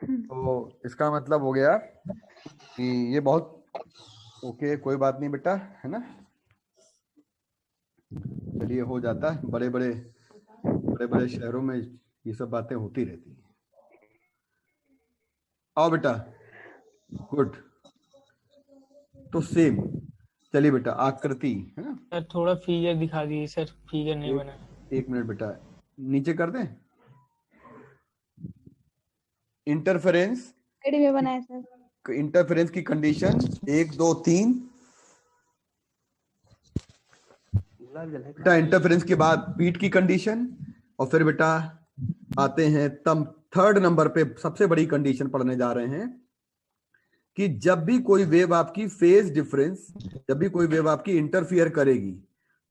तो इसका मतलब हो गया कि ये बहुत ओके, कोई बात नहीं बेटा, है ना। चलिए, हो जाता है, बड़े बड़े शहरों में ये सब बातें होती रहती हैं। आओ बेटा, गुड। तो सेम, चलिए बेटा, आकृति, है ना। सर थोड़ा फिगर दिखा दीजिए सर, फिगर नहीं बना। एक मिनट बेटा, नीचे कर दें। इंटरफेरेंस में बनाए सर। इंटरफेरेंस की कंडीशन 1 2 3 बेटा। इंटरफेरेंस के बाद बीट की कंडीशन, और फिर बेटा आते हैं तम थर्ड नंबर पे, सबसे बड़ी कंडीशन पढ़ने जा रहे हैं कि जब भी कोई वेव आपकी फेज डिफरेंस, जब भी कोई वेव आपकी इंटरफियर करेगी,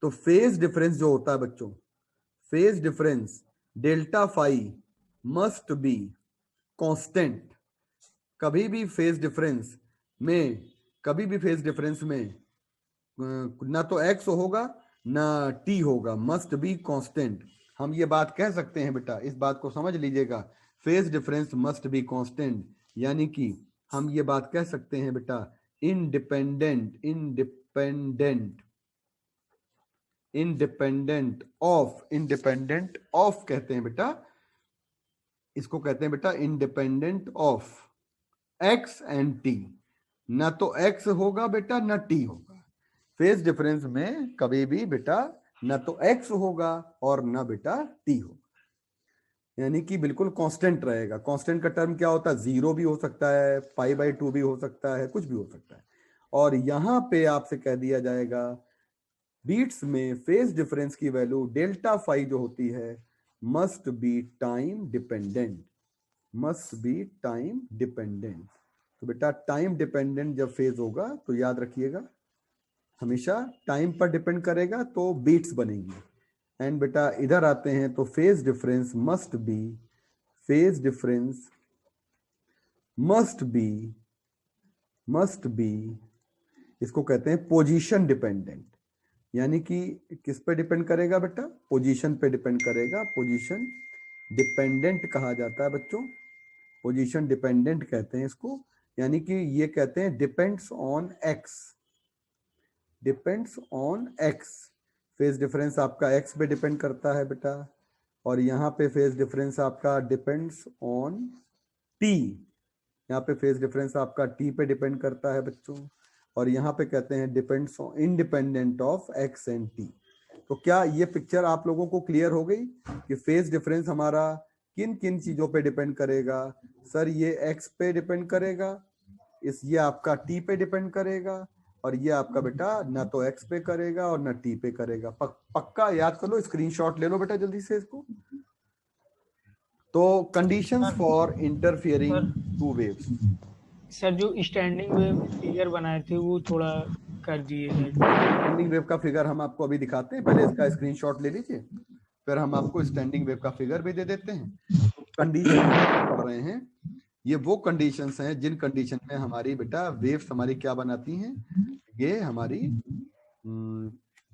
तो फेज डिफरेंस जो होता है बच्चों, phase difference delta phi must be constant. कभी भी फेज डिफरेंस में ना तो एक्स होगा ना टी होगा, मस्ट बी कांस्टेंट। हम ये बात कह सकते हैं बेटा, इस बात को समझ लीजिएगा, phase difference must be constant, यानी कि हम ये बात कह सकते हैं बेटा, इंडिपेंडेंट ऑफ कहते हैं बेटा, इसको कहते हैं बेटा independent of X and T. ना तो एक्स होगा बेटा ना टी होगा। फेज डिफरेंस में कभी भी बेटा ना तो एक्स होगा और ना बेटा टी होगा, यानी कि बिल्कुल कांस्टेंट रहेगा। कांस्टेंट का टर्म क्या होता है? 0 भी हो सकता है, π/2 भी हो सकता है, कुछ भी हो सकता है। और यहां पे आपसे कह दिया जाएगा बीट्स में फेज डिफरेंस की वैल्यू डेल्टा फाई जो होती है मस्ट बी टाइम डिपेंडेंट। तो बेटा टाइम डिपेंडेंट जब फेज होगा तो याद रखिएगा हमेशा टाइम पर डिपेंड करेगा तो बीट्स बनेंगी। एंड बेटा इधर आते हैं तो फेज डिफरेंस मस्ट बी इसको कहते हैं पोजीशन डिपेंडेंट, यानी कि किस पे डिपेंड करेगा बेटा, पोजीशन पे डिपेंड करेगा। पोजीशन डिपेंडेंट कहा जाता है बच्चों, पोजीशन डिपेंडेंट कहते हैं इसको, यानी कि ये कहते हैं depends on x. Phase difference आपका एक्स पे डिपेंड करता है बेटा, और यहाँ पे फेज डिफरेंस आपका डिपेंड्स ऑन टी, यहाँ पे फेज डिफरेंस आपका टी पे डिपेंड करता है बच्चों, और यहाँ पे कहते हैं depends on independent of X and T. तो क्या ये पिक्चर आप लोगों को क्लियर हो गई कि फेज डिफरेंस हमारा किन किन चीजों पे डिपेंड करेगा? सर ये एक्स पे डिपेंड करेगा, ये आपका टी पे डिपेंड करेगा, और ये आपका बेटा ना तो एक्स पे करेगा और ना टी पे करेगा। पक्का याद कर लो, स्क्रीनशॉट ले लो बेटा जल्दी से इसको। तो conditions for interfering two waves. Sir जो स्टैंडिंग वेव फिगर बनाए थे वो थोड़ा कर दिए। स्टैंडिंग वेव का फिगर हम आपको अभी दिखाते हैं, पहले इसका स्क्रीनशॉट ले लीजिए, फिर हम आपको स्टैंडिंग वेव का फिगर भी दे देते हैं। कंडीशन पढ़ रहे हैं, ये वो कंडीशंस हैं जिन कंडीशन में हमारी बेटा वेव्स हमारी क्या बनाती हैं, ये हमारी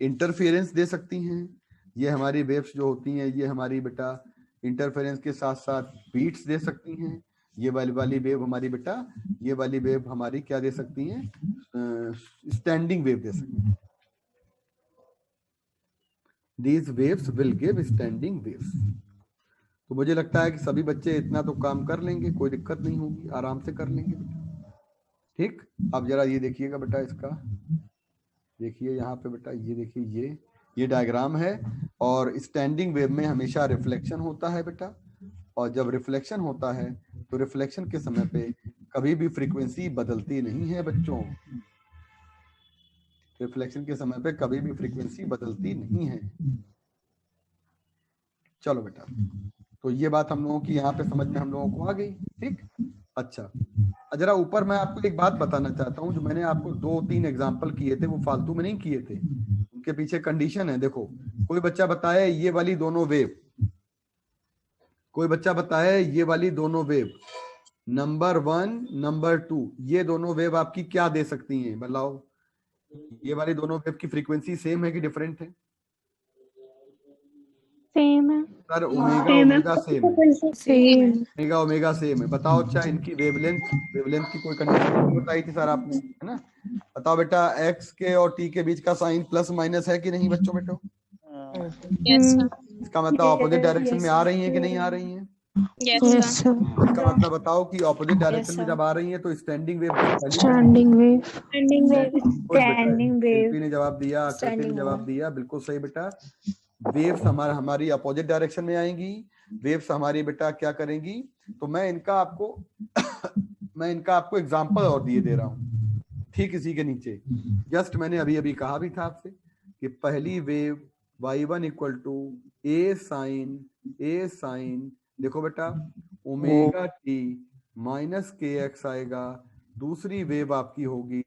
इंटरफेरेंस दे सकती हैं। ये हमारी वेव्स जो होती हैं ये हमारी बेटा इंटरफेरेंस के साथ साथ बीट्स दे सकती हैं। ये वाली वेव हमारी बेटा, ये वाली वेव हमारी क्या दे सकती हैं, स्टैंडिंग वेव दे सकती हैं। These waves will give standing waves। तो मुझे लगता है कि सभी बच्चे इतना तो काम कर लेंगे, कोई दिक्कत नहीं होगी, आराम से कर लेंगे बेटा। ठीक, अब जरा ये देखिएगा बेटा, इसका देखिए यहाँ पे बेटा, ये देखिए ये डायग्राम है, और स्टैंडिंग वेव में हमेशा रिफ्लेक्शन होता है बेटा, और जब रिफ्लेक्शन होता है तो रिफ्लेक्शन के समय पे कभी भी फ्रीक्वेंसी बदलती नहीं है बच्चों। रिफ्लेक्शन के समय पे कभी भी फ्रीक्वेंसी बदलती नहीं है। चलो बेटा, तो ये बात हम लोगों की यहाँ पे समझ में हम लोगों को आ गई। ठीक, अच्छा जरा ऊपर मैं आपको एक बात बताना चाहता हूँ, जो मैंने आपको 2-3 एग्जांपल किए थे वो फालतू में नहीं किए थे, उनके पीछे कंडीशन है। देखो, कोई बच्चा बताए ये वाली दोनों वेव, कोई बच्चा बताए ये वाली दोनों वेव नंबर 1 नंबर 2, ये दोनों वेव आपकी क्या दे सकती हैं बताओ? ये वाली दोनों वेव की फ्रीक्वेंसी सेम है कि डिफरेंट है? सेम है सर ओमेगा सेम है, सेम ओमेगा सेम है। बताओ अच्छा, इनकी वेवलेंथ की कोई कंडीशन बताई थी सर आपने, है ना? बताओ बेटा, एक्स के और टी के बीच का साइन प्लस माइनस है कि नहीं बच्चों? बेटो इसका मतलब ऑपोजिट डायरेक्शन में आ रही है कि नहीं आ रही है? इसका मतलब बताओ कि ऑपोजिट डायरेक्शन में जब आ रही है तो स्टैंडिंग वेव ने जवाब दिया, आकृति ने जवाब दिया, बिल्कुल सही बेटा। वेव्स हमारी अपोजिट डायरेक्शन में आएंगी, वेव्स हमारी बेटा क्या करेंगी? तो मैं इनका आपको एग्जांपल और दे रहा हूँ, ठीक इसी के नीचे। जस्ट मैंने अभी कहा भी था आपसे कि पहली wave y1 equal to a sine देखो बेटा omega T minus K X आएगा। दूसरी वेव आपकी होगी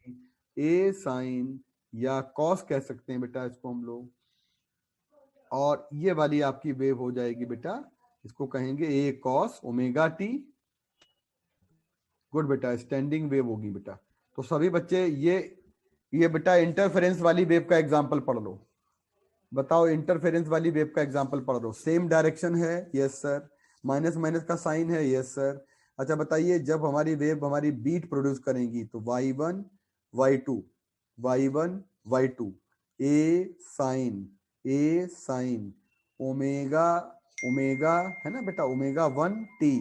a साइन या कॉस कह सकते हैं बेटा इसको हम लोग, और ये वाली आपकी वेव हो जाएगी बेटा, इसको कहेंगे a cos omega T. Good बेटा, स्टैंडिंग वेव होगी बेटा। तो सभी बच्चे ये बेटा इंटरफेरेंस वाली वेव का एग्जांपल पढ़ लो। बताओ, इंटरफेरेंस वाली वेव का एग्जांपल पढ़ लो। सेम डायरेक्शन है, यस सर। माइनस माइनस का साइन है, यस सर। अच्छा बताइए, जब हमारी वेव हमारी बीट प्रोड्यूस करेंगी तो y1 y2 a sine omega है ना बेटा, omega 1 t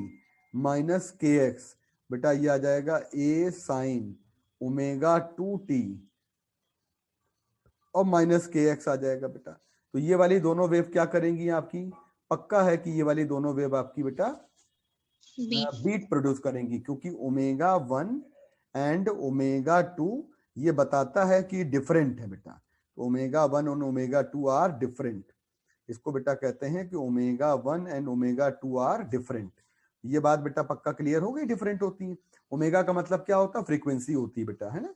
minus K x, बेटा ये आ जाएगा a साइन ओमेगा 2 t और माइनस के एक्स आ जाएगा बेटा। तो ये वाली दोनों वेव क्या करेंगी आपकी? पक्का है कि ये वाली दोनों वेव आपकी बेटा बीट प्रोड्यूस करेंगी, क्योंकि ओमेगा 1 एंड ओमेगा 2 ये बताता है कि डिफरेंट है बेटा। ओमेगा 1 और ओमेगा 2 आर डिफरेंट। इसको बेटा कहते हैं कि omega 1 and omega 2 are different. ये बात बेटा पक्का क्लियर हो गई, डिफरेंट होती है। ओमेगा का मतलब क्या होता है? फ्रीक्वेंसी होती है बेटा, है ना।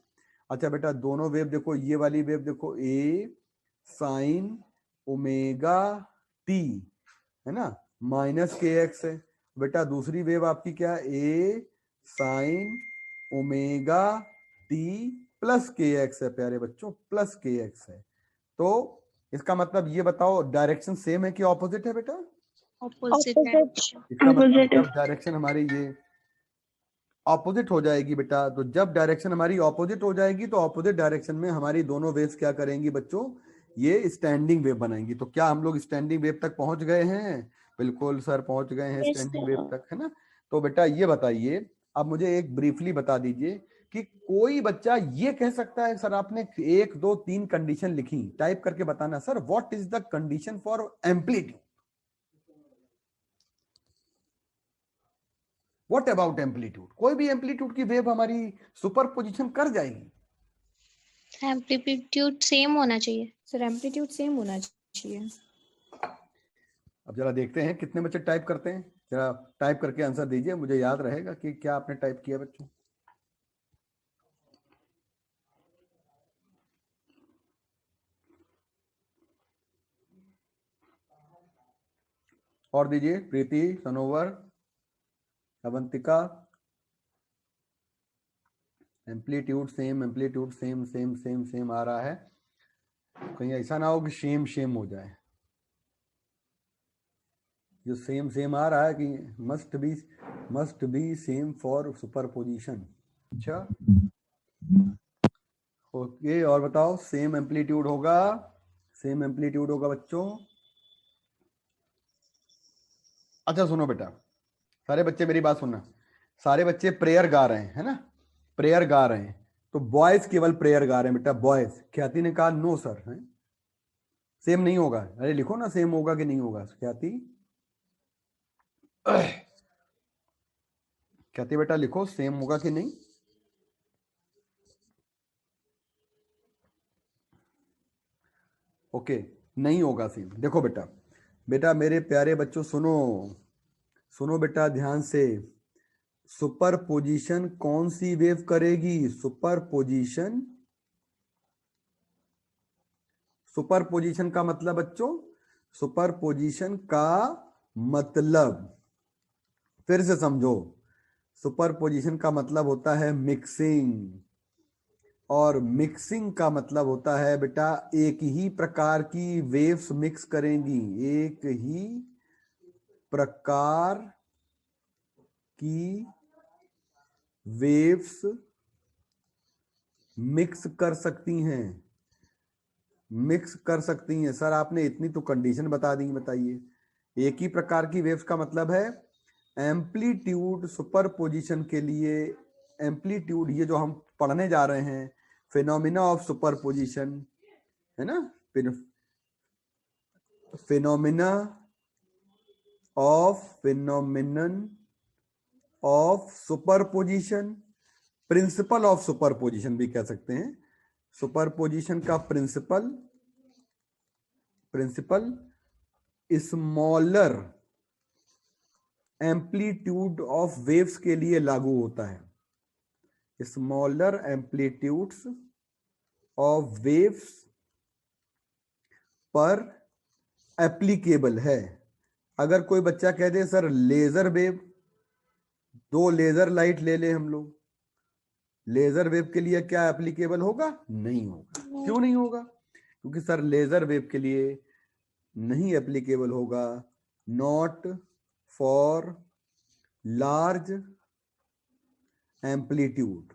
अच्छा बेटा दोनों वेव देखो, ये वाली वेव देखो ए साइन ओमेगा टी, है ना, माइनस के एक्स है। बेटा दूसरी वेव आपकी क्या है? ए sine omega T plus K X है प्यारे बच्चों, प्लस के एक्स है। तो इसका मतलब ये बताओ डायरेक्शन सेम है कि ऑपोजिट है बेटा? ऑपोजिट है। इसका मतलब जब डायरेक्शन हमारी ये ऑपोजिट हो जाएगी बेटा, तो जब डायरेक्शन हमारी ऑपोजिट हो जाएगी तो ऑपोजिट डायरेक्शन में हमारी दोनों वेव्स क्या करेंगी बच्चों? ये स्टैंडिंग वेव बनाएंगी। तो क्या हम लोग स्टैंडिंग वेव तक पहुंच गए हैं? बिल्कुल सर पहुंच गए हैं Yes, स्टैंडिंग sir. वेव तक, है ना। तो बेटा ये बताइए, अब मुझे एक ब्रीफली बता दीजिए कि कोई बच्चा ये कह सकता है सर आपने 1 2 3 कंडीशन लिखी, टाइप करके बताना sir what is the condition for amplitude. What about amplitude? कोई भी एम्पलीट्यूड की वेव हमारी सुपरपोजिशन कर जाएगी। एम्पलीट्यूड सेम होना चाहिए। सर एम्पलीट्यूड सेम होना चाहिए। अब जरा देखते हैं कितने बच्चे टाइप करते हैं, जरा टाइप करके आंसर दीजिए, मुझे याद रहेगा कि क्या आपने टाइप किया बच्चों। और दीजिए, Preeti, Sanobar, Avantika. Amplitude same, amplitude same same same same आ रहा है, कहीं ऐसा ना हो कि सेम सेम हो जाए। जो सेम सेम आ रहा है कि must be same for superposition. अच्छा ओके, और बताओ सेम एम्पलीट्यूड होगा, सेम एम्पलीट्यूड होगा बच्चों। अच्छा सुनो बेटा, सारे बच्चे मेरी बात सुनना, सारे बच्चे प्रेयर गा रहे हैं, है ना, प्रेयर गा रहे हैं, तो बॉयज केवल प्रेयर गा रहे हैं बेटा, बॉयज। ख्याति ने कहा नो सर, है सेम नहीं होगा। अरे लिखो ना सेम होगा कि नहीं होगा। ख्याति, ख्याति बेटा लिखो सेम होगा कि नहीं। ओके नहीं होगा सेम। देखो बेटा, बेटा मेरे प्यारे बच्चों सुनो, सुनो बेटा ध्यान से। सुपरपोजिशन कौन सी वेव करेगी? सुपरपोजिशन, सुपरपोजिशन का मतलब बच्चों, सुपरपोजिशन का मतलब फिर से समझो, सुपरपोजिशन का मतलब होता है मिक्सिंग, और मिक्सिंग का मतलब होता है बेटा एक ही प्रकार की वेव्स मिक्स करेंगी, एक ही प्रकार की वेव्स मिक्स कर सकती हैं, मिक्स कर सकती हैं। सर आपने इतनी तो कंडीशन बता दी, बताइए एक ही प्रकार की वेव्स का मतलब है एम्पलीट्यूड सुपरपोजिशन के लिए। एम्पलीट्यूड ये जो हम पढ़ने जा रहे हैं, फिनोमिना ऑफ सुपरपोजिशन, है ना, phenomena of superposition, principle of superposition भी कह सकते हैं। सुपरपोजिशन का principle smaller amplitude of waves के लिए लागू होता है, स्मॉलर एम्पलीट्यूड्स ऑफ वेव्स पर एप्लीकेबल है। अगर कोई बच्चा कह दे sir laser wave, 2 laser light ले ले हम लोग, लेजर वेव के लिए क्या एप्लीकेबल होगा? नहीं होगा। क्यों नहीं होगा? क्योंकि सर लेजर वेव के लिए नहीं एप्लीकेबल होगा, नॉट फॉर लार्ज एम्पलीट्यूड।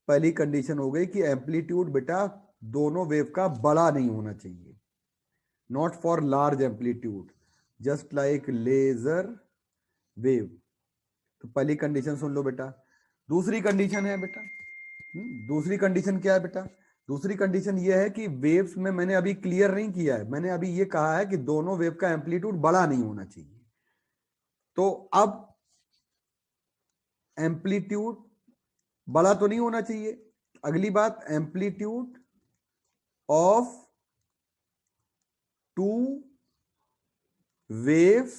पहली कंडीशन हो गई कि एम्पलीट्यूड बेटा दोनों वेव का बड़ा नहीं होना चाहिए, not for large amplitude just like laser wave. तो पहली कंडीशन सुन लो बेटा। दूसरी कंडीशन है बेटा, दूसरी कंडीशन क्या है बेटा? दूसरी कंडीशन ये है कि वेव्स में मैंने अभी क्लियर नहीं किया है, मैंने अभी ये कहा है कि दोनों वेव का एम्पलीट्यूड बड़ा नहीं होना चाहिए। तो अब एम्पलीट्यूड बड़ा तो नहीं होना चाहिए, अगली बात amplitude of 2 waves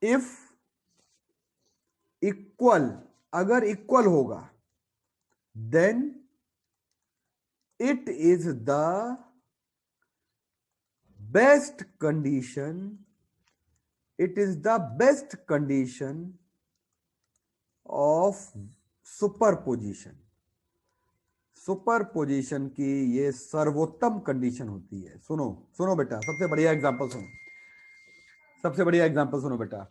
if equal, अगर इक्वल होगा then it is the best condition, it is the best condition of superposition. Superposition की ये सर्वोत्तम कंडीशन होती है। सुनो सुनो बेटा, सबसे बढ़िया एग्जांपल सुनो, सबसे बढ़िया एग्जांपल सुनो बेटा।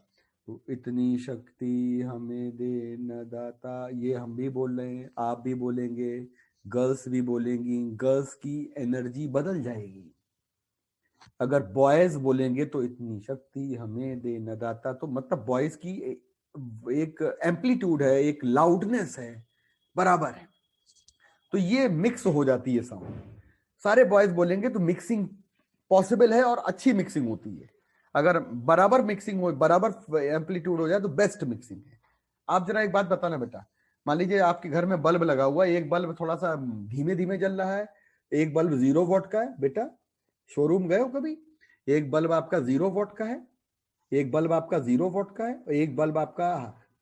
तो इतनी शक्ति हमें दे न दाता, ये हम भी बोल रहे हैं, आप भी बोलेंगे, गर्ल्स भी बोलेंगी, गर्ल्स की एनर्जी बदल जाएगी। अगर बॉयज बोलेंगे तो इतनी शक्ति हमें दे न दाता, तो मतलब बॉयज की एक एम्पलीट्यूड है, एक लाउडनेस है, बराबर है। तो ये मिक्स हो जाती है साउंड। सारे बॉयज बोलेंगे तो मिक्सिंग पॉसिबल है और अच्छी मिक्सिंग होती है। अगर बराबर मिक्सिंग हो, बराबर एम्पलीट्यूड हो जाए तो बेस्ट मिक्सिंग है। आप जरा एक बात बताना बेटा, मान लीजिए आपके घर में बल्ब लगा हुआ है, एक बल्ब थोड़ा सा धीमे धीमे जल रहा है, एक बल्ब 0 वॉट का है। बेटा शोरूम गए हो कभी? एक बल्ब आपका 0 वॉट का है, एक बल्ब आपका 0 वॉट का है, और एक बल्ब आपका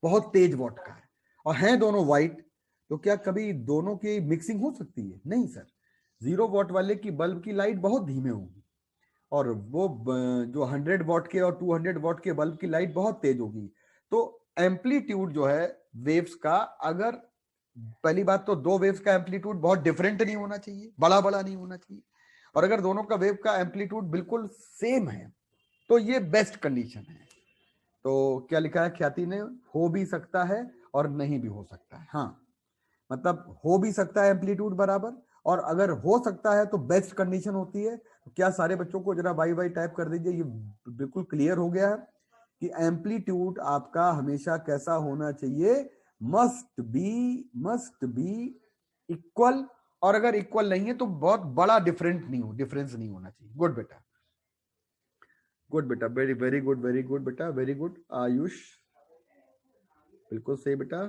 बहुत तेज वॉट का है, और हैं दोनों व्हाइट। तो क्या कभी दोनों की मिक्सिंग हो सकती है? नहीं सर। 0 वॉट वाले की बल्ब की लाइट बहुत धीमे होगी, और वो जो 100 वॉट के और 200 वॉट के बल्ब की लाइट बहुत तेज होगी। तो एम्पलीट्यूड जो है वेव्स का, अगर पहली बात तो दो वेव्स का एम्पलीट्यूड बहुत डिफरेंट नहीं होना चाहिए, बड़ा बड़ा नहीं होना चाहिए, और अगर दोनों का वेव का एम्पलीट्यूड बिल्कुल सेम है तो ये बेस्ट कंडीशन है। तो क्या लिखा है ख्याति ने? हो भी सकता है और नहीं भी हो सकता है। हाँ, मतलब हो भी सकता है एम्पलीट्यूड बराबर, और अगर हो सकता है तो बेस्ट कंडीशन होती है। तो क्या सारे बच्चों को जरा बाई बाई टाइप कर दीजिए, ये बिल्कुल क्लियर हो गया है कि एम्पलीट्यूड आपका हमेशा कैसा होना चाहिए? मस्ट बी इक्वल, और अगर इक्वल नहीं है तो बहुत बड़ा डिफरेंस नहीं होना चाहिए। गुड बेटा, गुड बेटा, very very good, very good बेटा, वेरी गुड आयुष, बिल्कुल सही बेटा।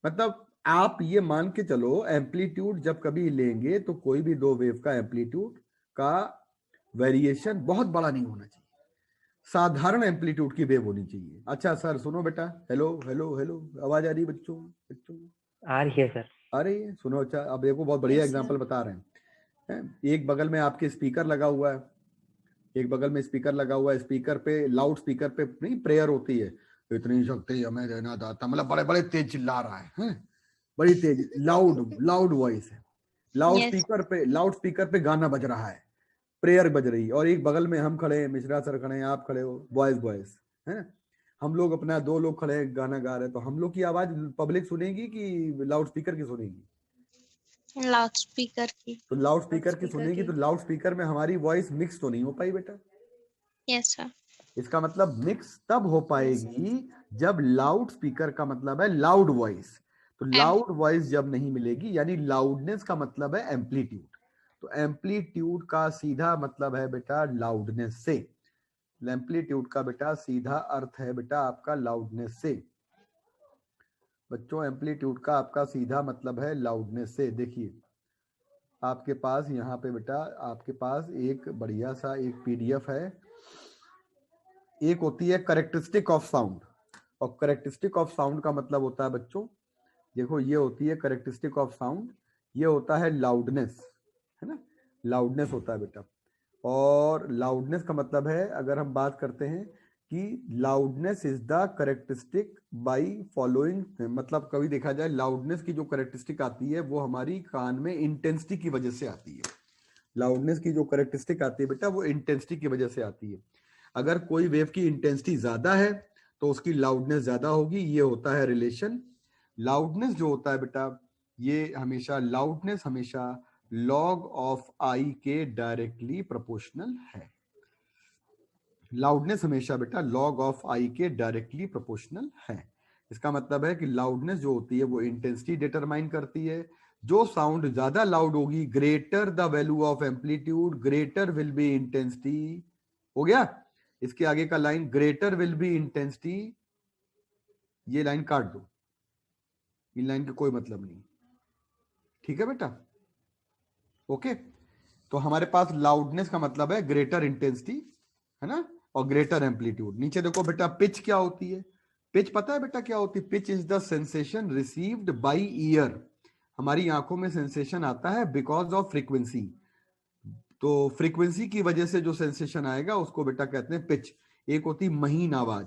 मतलब आप ये मान के चलो, एम्पलीट्यूड जब कभी लेंगे तो कोई भी दो वेव का एम्पलीट्यूड का वेरिएशन बहुत बड़ा नहीं होना चाहिए, साधारण एम्पलीट्यूड की वेव होनी चाहिए। अच्छा सर सुनो बेटा, हेलो हेलो हेलो, आवाज आ रही है बच्चों? बच्चों आ रही है सर। अरे सुनो, अच्छा अब देखो बहुत बढ़िया एग्जांपल बता रहे हैं। एक बगल में आपके स्पीकर लगा हुआ है, एक बगल में स्पीकर लगा हुआ है, स्पीकर पे, लाउड स्पीकर पे नहीं प्रेयर होती है, इतनी शक्ति हमें देना दाता, मतलब बड़े बड़े तेज चिल्ला रहा है, बड़ी तेज लाउड वॉइस है। लाउड स्पीकर पे गाना बज रहा है, प्रेयर बज रही है, और एक बगल में हम खड़े हैं, मिश्रा सर खड़े हैं, आप खड़े हो, बॉयज हैं, हम लोग अपना 2 लोग खड़े हैं, गाना गा रहे हैं। तो हम लोग की आवाज पब्लिक सुनेगी कि लाउड स्पीकर की सुनेगी? लाउड स्पीकर की। तो लाउड स्पीकर की सुनेगी, तो लाउड स्पीकर में हमारी वॉइस मिक्स तो नहीं हो पाई बेटा। Yes sir. इसका मतलब मिक्स तब हो पाएगी जब लाउड स्पीकर का मतलब है लाउड वॉइस, तो लाउड वॉइस जब नहीं मिलेगी, यानी लाउडनेस का मतलब है एम्पलीट्यूड, तो एम्पलीट्यूड का सीधा मतलब है बेटा लाउडनेस से। एम्पलीट्यूड का बेटा सीधा अर्थ है बेटा आपका लाउडनेस से। बच्चों एम्पलीट्यूड का आपका सीधा मतलब है लाउडनेस से। देखिए आपके पास यहाँ पे बेटा, आपके पास एक बढ़िया सा एक पीडीएफ है, एक होती है कैरेक्टरिस्टिक ऑफ साउंड, और कैरेक्टरिस्टिक ऑफ साउंड का मतलब होता है बच्चों, देखो ये होती है कैरेक्टरिस्टिक ऑफ साउंड, ये होता है लाउडनेस, है ना, लाउडनेस होता है बेटा। और लाउडनेस का मतलब है, अगर हम बात करते हैं कि loudness is the characteristic by following, मतलब कभी देखा जाए लाउडनेस की जो कैरेक्टरिस्टिक आती है वो हमारी कान में इंटेंसिटी की वजह से आती है। लाउडनेस की जो कैरेक्टरिस्टिक आती है बेटा वो इंटेंसिटी की वजह से आती है। अगर कोई वेव की इंटेंसिटी ज्यादा है तो उसकी लाउडनेस ज्यादा होगी, ये होता है रिलेशन। लाउडनेस जो होता है बेटा, ये हमेशा लाउडनेस हमेशा लॉग ऑफ आई के डायरेक्टली प्रोपोर्शनल है। लाउडनेस हमेशा बेटा लॉग ऑफ आई के डायरेक्टली प्रोपोर्शनल है। इसका मतलब है कि लाउडनेस जो होती है वो इंटेंसिटी डिटरमाइन करती है। जो साउंड ज्यादा लाउड होगी, greater the value of amplitude greater will be intensity. हो गया? इसके आगे का line greater will be intensity, ये लाइन काट दो, इन लाइन का कोई मतलब नहीं, ठीक है बेटा? ओके, तो हमारे पास लाउडनेस का मतलब है ग्रेटर इंटेंसिटी, है ना, और ग्रेटर एम्पलीट्यूड। नीचे देखो बेटा पिच क्या होती है, पिच पता है बेटा क्या होती है? Pitch is the sensation received by year. हमारी आंखों में सेंसेशन आता है बिकॉज ऑफ फ्रीक्वेंसी। तो फ्रीक्वेंसी की वजह से जो सेंसेशन आएगा उसको बेटा कहते हैं पिच। एक होती महीन आवाज,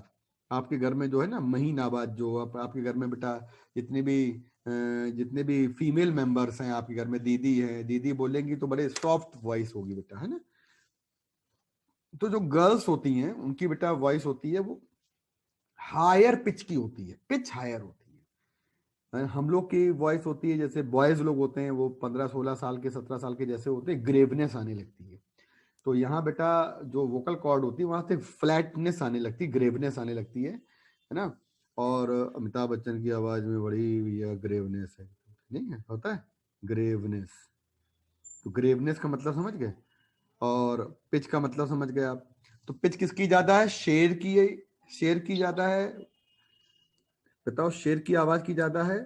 आपके घर में जो है ना महीन आवाज, जो आपके घर में बेटा जितने भी फीमेल मेंबर्स हैं आपके घर में, दीदी है, दीदी बोलेंगी तो बड़े सॉफ्ट वॉइस होगी बेटा, है ना। तो जो गर्ल्स होती हैं उनकी बेटा वॉइस होती है वो हायर पिच की होती है, पिच हायर होती है। हम लोग की वॉइस होती है, जैसे बॉयज लोग होते हैं वो 15-16 साल के 17 साल के जैसे होते हैं, ग्रेवनेस आने लगती है। तो यहाँ बेटा जो वोकल कॉर्ड होती है वहां से फ्लैटनेस आने लगती है, ग्रेवनेस आने लगती है ना। और अमिताभ बच्चन की आवाज में बड़ी ग्रेवनेस है, नहीं है, होता है ग्रेवनेस। तो ग्रेवनेस का मतलब समझ गए, और पिच का मतलब समझ गए आप। तो पिच किसकी ज्यादा है? शेर की ज्यादा है। बताओ शेर की आवाज की ज्यादा है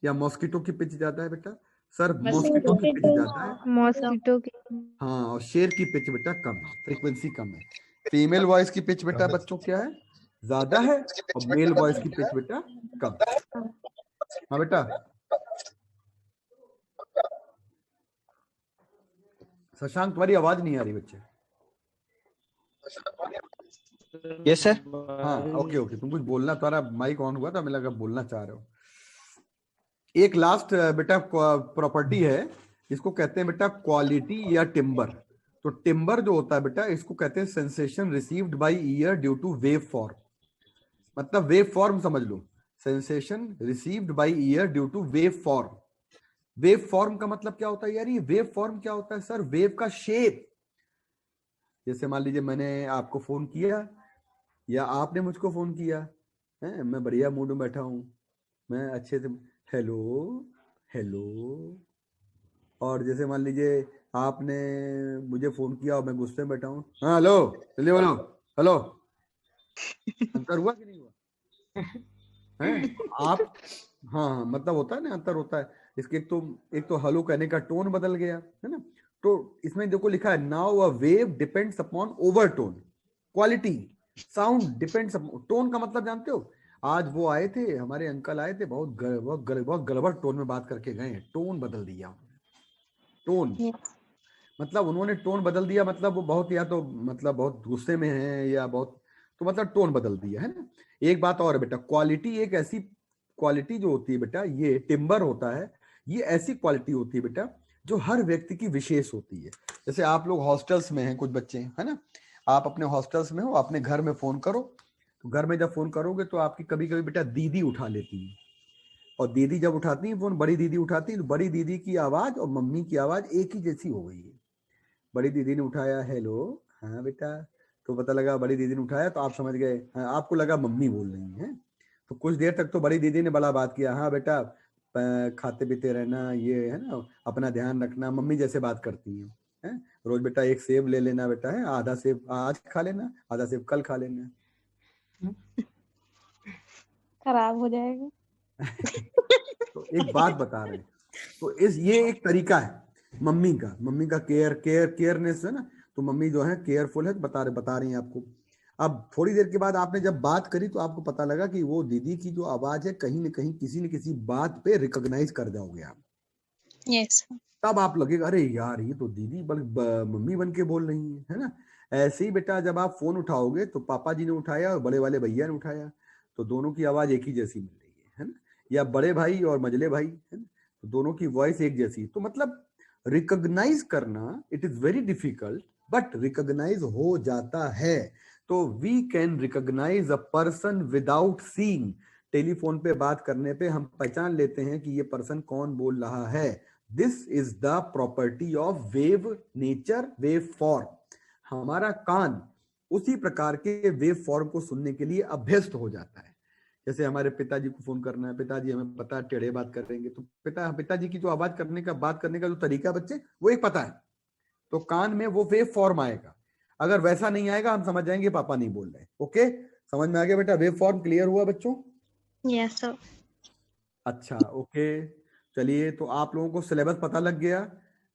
या मॉस्किटो की पिच ज्यादा है बेटा? सर मॉस्किटो की पिच ज्यादा है। मॉस्किटो की। हाँ, और शेर की पिच बेटा कम है, फ्रीक्वेंसी कम है। फीमेल वॉइस की पिच बेटा बच्चों क्या है? ज्यादा है, और मेल वॉइस की पिच बेटा कम। हाँ बेटा, शशांक तुम्हारी आवाज नहीं आ रही बच्चे। Yes sir. हाँ ओके ओके, तुम कुछ बोलना, तुम्हारा माइक ऑन हुआ था, मुझे लगा बोलना चाह रहे हो। एक लास्ट बेटा प्रॉपर्टी है, इसको कहते हैं बेटा क्वालिटी या टिम्बर। तो टिम्बर जो होता है बेटा, इसको कहते हैं sensation received by ear due to wave form. मतलब वेव फॉर्म समझ लो, sensation received by ear due to wave form. Wave form का मतलब क्या होता है यार? ये वेव फॉर्म क्या होता है सर? वेव का शेप। जैसे मान लीजिए मैंने आपको फोन किया या आपने मुझको फोन किया है, मैं बढ़िया मूड में बैठा हूं, मैं अच्छे से हेलो हेलो, और जैसे मान लीजिए आपने मुझे फोन किया और मैं गुस्से में बैठा हूँ, हाँ हेलो, जल्दी बोलो हेलो। अंतर हुआ कि नहीं हुआ? हैं आप? हाँ, मतलब होता है ना, अंतर होता है इसके। एक तो हेलो कहने का टोन बदल गया है ना। तो इसमें देखो लिखा है now a wave depends upon overtone, quality, sound depends upon tone. का मतलब जानते हो? आज वो आए थे, हमारे अंकल आए थे, बहुत गड़बड़ टोन में बात करके गए, टोन बदल दिया। टोन मतलब उन्होंने टोन बदल दिया, मतलब वो बहुत, या तो मतलब बहुत गुस्से में है या बहुत, तो मतलब टोन बदल दिया है ना। एक बात और है बेटा, क्वालिटी एक ऐसी क्वालिटी जो होती है बेटा, ये टिम्बर होता है, ये ऐसी क्वालिटी होती है बेटा जो हर व्यक्ति की विशेष होती है। जैसे आप लोग हॉस्टल्स में हैं, कुछ बच्चे है ना, आप अपने हॉस्टल्स में हो, अपने घर में फोन करो, तो घर में जब फोन करोगे तो आपकी कभी कभी बेटा दीदी उठा लेती है, और दीदी जब उठाती है फोन, बड़ी दीदी उठाती है, तो बड़ी दीदी की आवाज और मम्मी की आवाज एक ही जैसी हो गई है। बड़ी दीदी ने उठाया हेलो, हाँ बेटा, तो पता लगा बड़ी दीदी ने उठाया तो आप समझ गए, हाँ, आपको लगा मम्मी बोल रही है। तो कुछ देर तक तो बड़ी दीदी ने बड़ा बात किया, हाँ बेटा खाते पीते रहना, ये है ना, अपना ध्यान रखना, मम्मी जैसे बात करती है। रोज बेटा एक सेब ले लेना बेटा, है आधा सेब आज खा लेना, आधा सेब कल खा लेना। खराब हो जाएगा। तो एक बात बता रहे हैं, तो ये एक तरीका है मम्मी का केयरनेस है ना। तो मम्मी जो है केयरफुल है, बता रही हैं आपको। अब थोड़ी देर के बाद आपने जब बात करी तो आपको पता लगा कि वो दीदी की जो आवाज है कहीं न कहीं किसी न किसी बात पे रिकॉग्नाइज कर जाओगे आप। Yes. तब आप लगेगा अरे यार ये तो दीदी मम्मी बन के बोल रही है ना। ऐसे ही बेटा जब आप फोन उठाओगे तो पापा जी ने उठाया और बड़े वाले भैया ने उठाया, तो दोनों की आवाज एक ही जैसी मिल रही है ना। या बड़े भाई और मझले भाई है ना, तो दोनों की वॉइस एक जैसी। तो मतलब रिकॉग्नाइज करना it is very difficult, but recognise हो जाता है। तो we can recognise a person without seeing. Telephone पे बात करने पे हम पहचान लेते हैं कि ये पर्सन कौन बोल रहा है। This is the property of wave nature, wave form. हमारा कान उसी प्रकार के वेव फॉर्म को सुनने के लिए अभ्यस्त हो जाता है। जैसे हमारे पिताजी को फोन करना है, पिताजी हमें पता है टेढ़े बात करेंगे, तो पिताजी की जो आवाज बात करने का जो तरीका बच्चे वो एक पता है, तो कान में वो वेव फॉर्म आएगा। अगर वैसा नहीं आएगा हम समझ जाएंगे पापा नहीं बोल रहे। ओके, समझ में आ गया बेटा? वेव फॉर्म क्लियर हुआ बच्चों? Yes, sir. अच्छा ओके, चलिए तो आप लोगों को सिलेबस पता लग गया।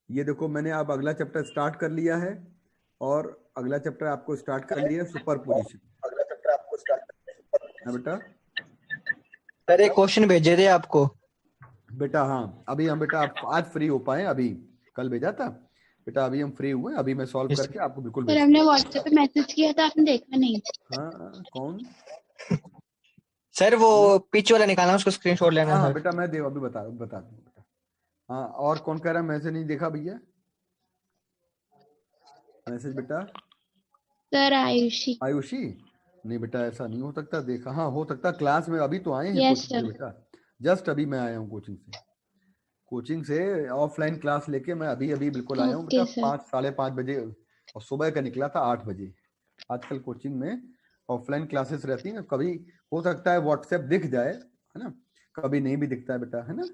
ये देखो मैंने अब अगला चैप्टर स्टार्ट कर लिया है, और अगला चैप्टर आपको स्टार्ट कर लिया सुपरपोजिशन। बेटा सर एक क्वेश्चन भेजे थे आपको। बेटा हाँ, अभी हम बेटा आप आज फ्री हो पाए, अभी कल भेजा था बेटा, अभी हम फ्री हुए, अभी मैं सॉल्व Yes, करके आपको बिल्कुल सर भेज हमने व्हाट्सएप पे मैसेज किया था, आपने देखा नहीं। हाँ कौन? सर वो पिच वाला निकालना, उसको स्क्रीनशॉट लेना हाँ हाँ सर। बेटा मैं दे अभी बता दूँ बेटा। हाँ और कौन कह रहा है मैसेज नहीं देखा भैया? मैसेज बेटा सर आयुषी। आयुषी? नहीं बेटा ऐसा नहीं हो सकता, देखा हाँ हो सकता क्लास में, अभी तो आए हैं Yes, कोचिंग से sir. बेटा, जस्ट अभी मैं आया हूँ कोचिंग से ऑफलाइन क्लास लेके मैं अभी अभी बिल्कुल आया हूँ Okay, बेटा, sir. 5 साढ़े 5 बजे, और सुबह का निकला था 8 बजे। आजकल कोचिंग में ऑफलाइन क्लासेस रहती हैं, कभी हो सकता है व्हाट्सएप दिख जाए है ना, कभी नहीं भी दिखता है बेटा है ना।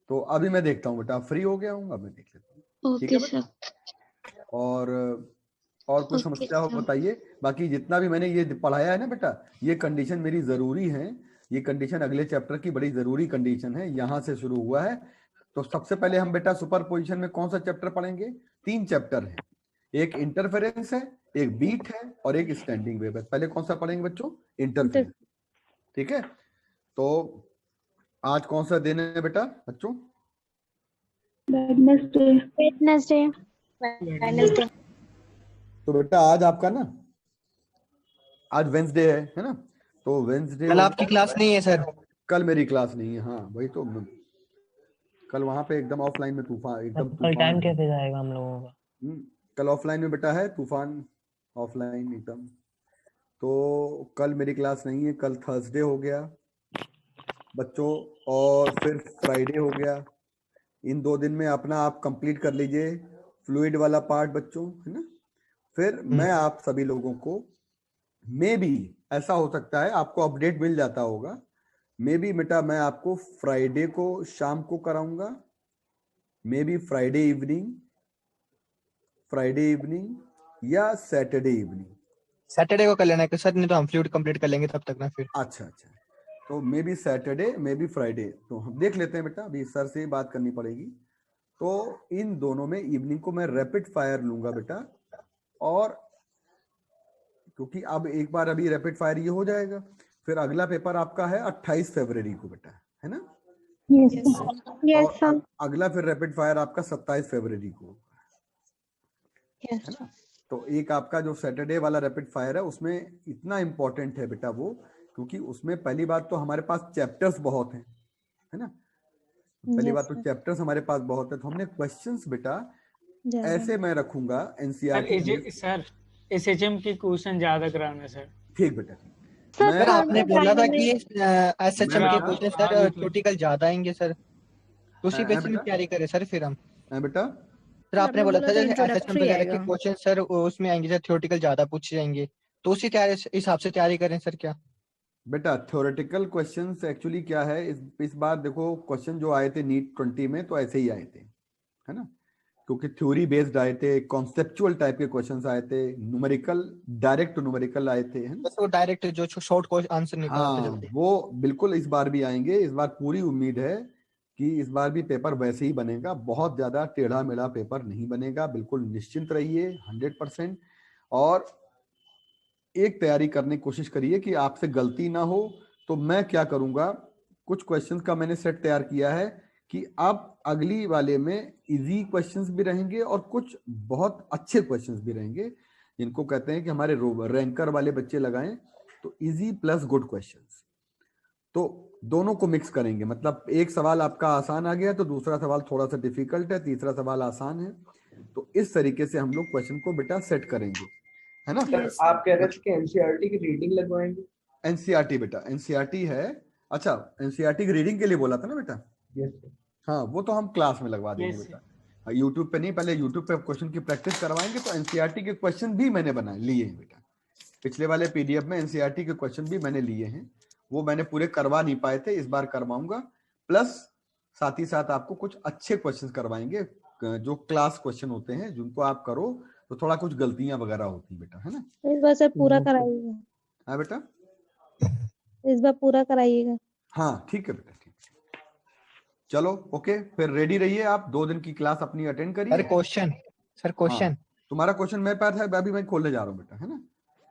तो अभी मैं देखता हूँ बेटा, फ्री हो गया हूँ, अब मैं देख लेता हूँ। ठीक है Okay, sir. बेटा? और कोई Okay, समस्या हो sir. बताइए। बाकी जितना भी मैंने ये पढ़ाया है ना बेटा, ये कंडीशन मेरी जरूरी है, ये कंडीशन अगले चैप्टर की बड़ी जरूरी कंडीशन है, यहाँ से शुरू हुआ है। तो सबसे पहले हम बेटा सुपरपोजिशन में कौन सा चैप्टर पढ़ेंगे? 3 चैप्टर है, एक इंटरफेरेंस है, एक बीट है और एक स्टैंडिंग वेव है। पहले कौन सा पढ़ेंगे बच्चों? इंटरफेरेंस। ठीक है, तो आज कौन सा दिन है बेटा बच्चों? Wednesday. Wednesday. तो बेटा आज आपका ना, आज वेंसडे है ना, तो वेंसडे कल आपकी क्लास नहीं है सर? कल मेरी क्लास नहीं है, हाँ वही तो, कल वहां पे एकदम ऑफलाइन में तूफान, एकदम कल टाइम तूफान। कैसे जाएगा हम लोगों का? कल ऑफलाइन में बेटा है तूफान, ऑफलाइन एकदम। तो कल मेरी क्लास नहीं है, कल थर्सडे हो गया बच्चों, और फिर फ्राइडे हो गया। इन 2 दिन में अपना आप कंप्लीट कर लीजिए फ्लूइड वाला पार्ट बच्चों, है ना। फिर मैं आप सभी लोगों को, मे बी ऐसा हो सकता है आपको अपडेट मिल जाता होगा, मे बी बेटा मैं आपको फ्राइडे को शाम को कराऊंगा, मे बी फ्राइडे इवनिंग या सैटरडे इवनिंग। सैटरडे को कर लेना है सर, नहीं तो हम फ्लूइड कंप्लीट कर लेंगे तब तक ना फिर। अच्छा, तो may be Saturday may be Friday, तो हम देख लेते हैं बेटा, अभी सर से ही बात करनी पड़ेगी। तो इन दोनों में इवनिंग को मैं रैपिड फायर लूंगा बेटा, और क्योंकि अब एक बार अभी रैपिड फायर ये हो जाएगा, फिर अगला पेपर आपका है 28 फरवरी को बेटा, है ना। Yes, sir. और अगला फिर रैपिड फायर आपका 27 फरवरी को, Yes, है sir. ना। तो एक आपका जो सैटरडे वाला रैपिड फायर है उसमें इतना इंपॉर्टेंट है बेटा वो, क्योंकि उसमें पहली बात तो हमारे पास चैप्टर्स बहुत हैं, है ना। पहली बात तो चैप्टर्स हमारे पास बहुत है, तो हमने क्वेश्चंस बेटा ऐसे मैं रखूंगा एनसीईआरटी। सर एसएचएम के क्वेश्चन ज्यादा कराना सर। ठीक बेटा, सर आपने बोला था कि एसएचएम के मैं क्वेश्चन सर थ्योरेटिकल ज्यादा आएंगे सर, तो उसी बेसिस में तैयारी करें सर फिर हम। बेटा सर आपने बोला था एसएचएम वगैरह के क्वेश्चन सर उसमें आएंगे सर, थ्योरेटिकल ज्यादा पूछे जाएंगे, तो उसी हिसाब से तैयारी करें सर क्या? बेटा थ्योरेटिकल क्वेश्चंस एक्चुअली क्या है, इस बार देखो क्वेश्चन जो आए थे नीट 20 में तो ऐसे ही आए थे, है ना, क्योंकि थ्योरी बेस्ड आए थे, कॉन्सेप्चुअल टाइप के क्वेश्चंस आए थे, न्यूमेरिकल डायरेक्ट न्यूमेरिकल आए थे, है ना। बस वो डायरेक्ट जो शॉर्ट आंसर निकालते हाँ वो बिल्कुल इस बार भी आएंगे, इस बार पूरी उम्मीद है कि इस बार भी पेपर वैसे ही बनेगा, बहुत ज्यादा टेढ़ा मेढ़ा पेपर नहीं बनेगा, बिल्कुल निश्चिंत रहिए 100%। और एक तैयारी करने की कोशिश करिए कि आपसे गलती ना हो। तो मैं क्या करूंगा, कुछ क्वेश्चंस का मैंने सेट तैयार किया है कि अब अगली वाले में इजी क्वेश्चंस भी रहेंगे और कुछ बहुत अच्छे क्वेश्चंस भी रहेंगे, जिनको कहते हैं कि हमारे रैंकर वाले बच्चे लगाएं, तो इजी प्लस गुड क्वेश्चंस, तो दोनों को मिक्स करेंगे। मतलब एक सवाल आपका आसान आ गया तो दूसरा सवाल थोड़ा सा डिफिकल्ट है, तीसरा सवाल आसान है, तो इस तरीके से हम लोग क्वेश्चन को बेटा सेट करेंगे, है ना। सर आप कह रहे थे कि एनसीईआरटी की रीडिंग लगवाएंगे? एनसीईआरटी बेटा, एनसीईआरटी है, अच्छा एनसीईआरटी की रीडिंग के लिए बोला था ना बेटा। यस। हाँ वो तो हम क्लास में लगवा देंगे बेटा, यूट्यूब पे नहीं, पहले यूट्यूब पे क्वेश्चन की प्रैक्टिस करवाएंगे। तो एनसीईआरटी के क्वेश्चन भी मैंने बनाए लिए हैं बेटा, पिछले वाले पीडीएफ में एनसीईआरटी के क्वेश्चन भी मैंने लिए हैं, वो मैंने पूरे करवा नहीं पाए थे, इस बार करवाऊंगा। प्लस साथ ही साथ आपको कुछ अच्छे क्वेश्चन करवाएंगे, जो क्लास क्वेश्चन होते हैं, जिनको आप करो तो थोड़ा कुछ गलतियां वगैरह होती बेटा, है ना। इस बार सर पूरा कराइएगा, हाँ बेटा, इस बार पूरा कराइएगा। हाँ ठीक है बेटा, ठीक है, चलो ओके, फिर रेडी रहिए आप, 2 दिन की क्लास अपनी अटेंड करिए। सर क्वेश्चन तुम्हारा क्वेश्चन मेरे पास है, अभी मैं खोलने जा रहा हूँ बेटा, है ना।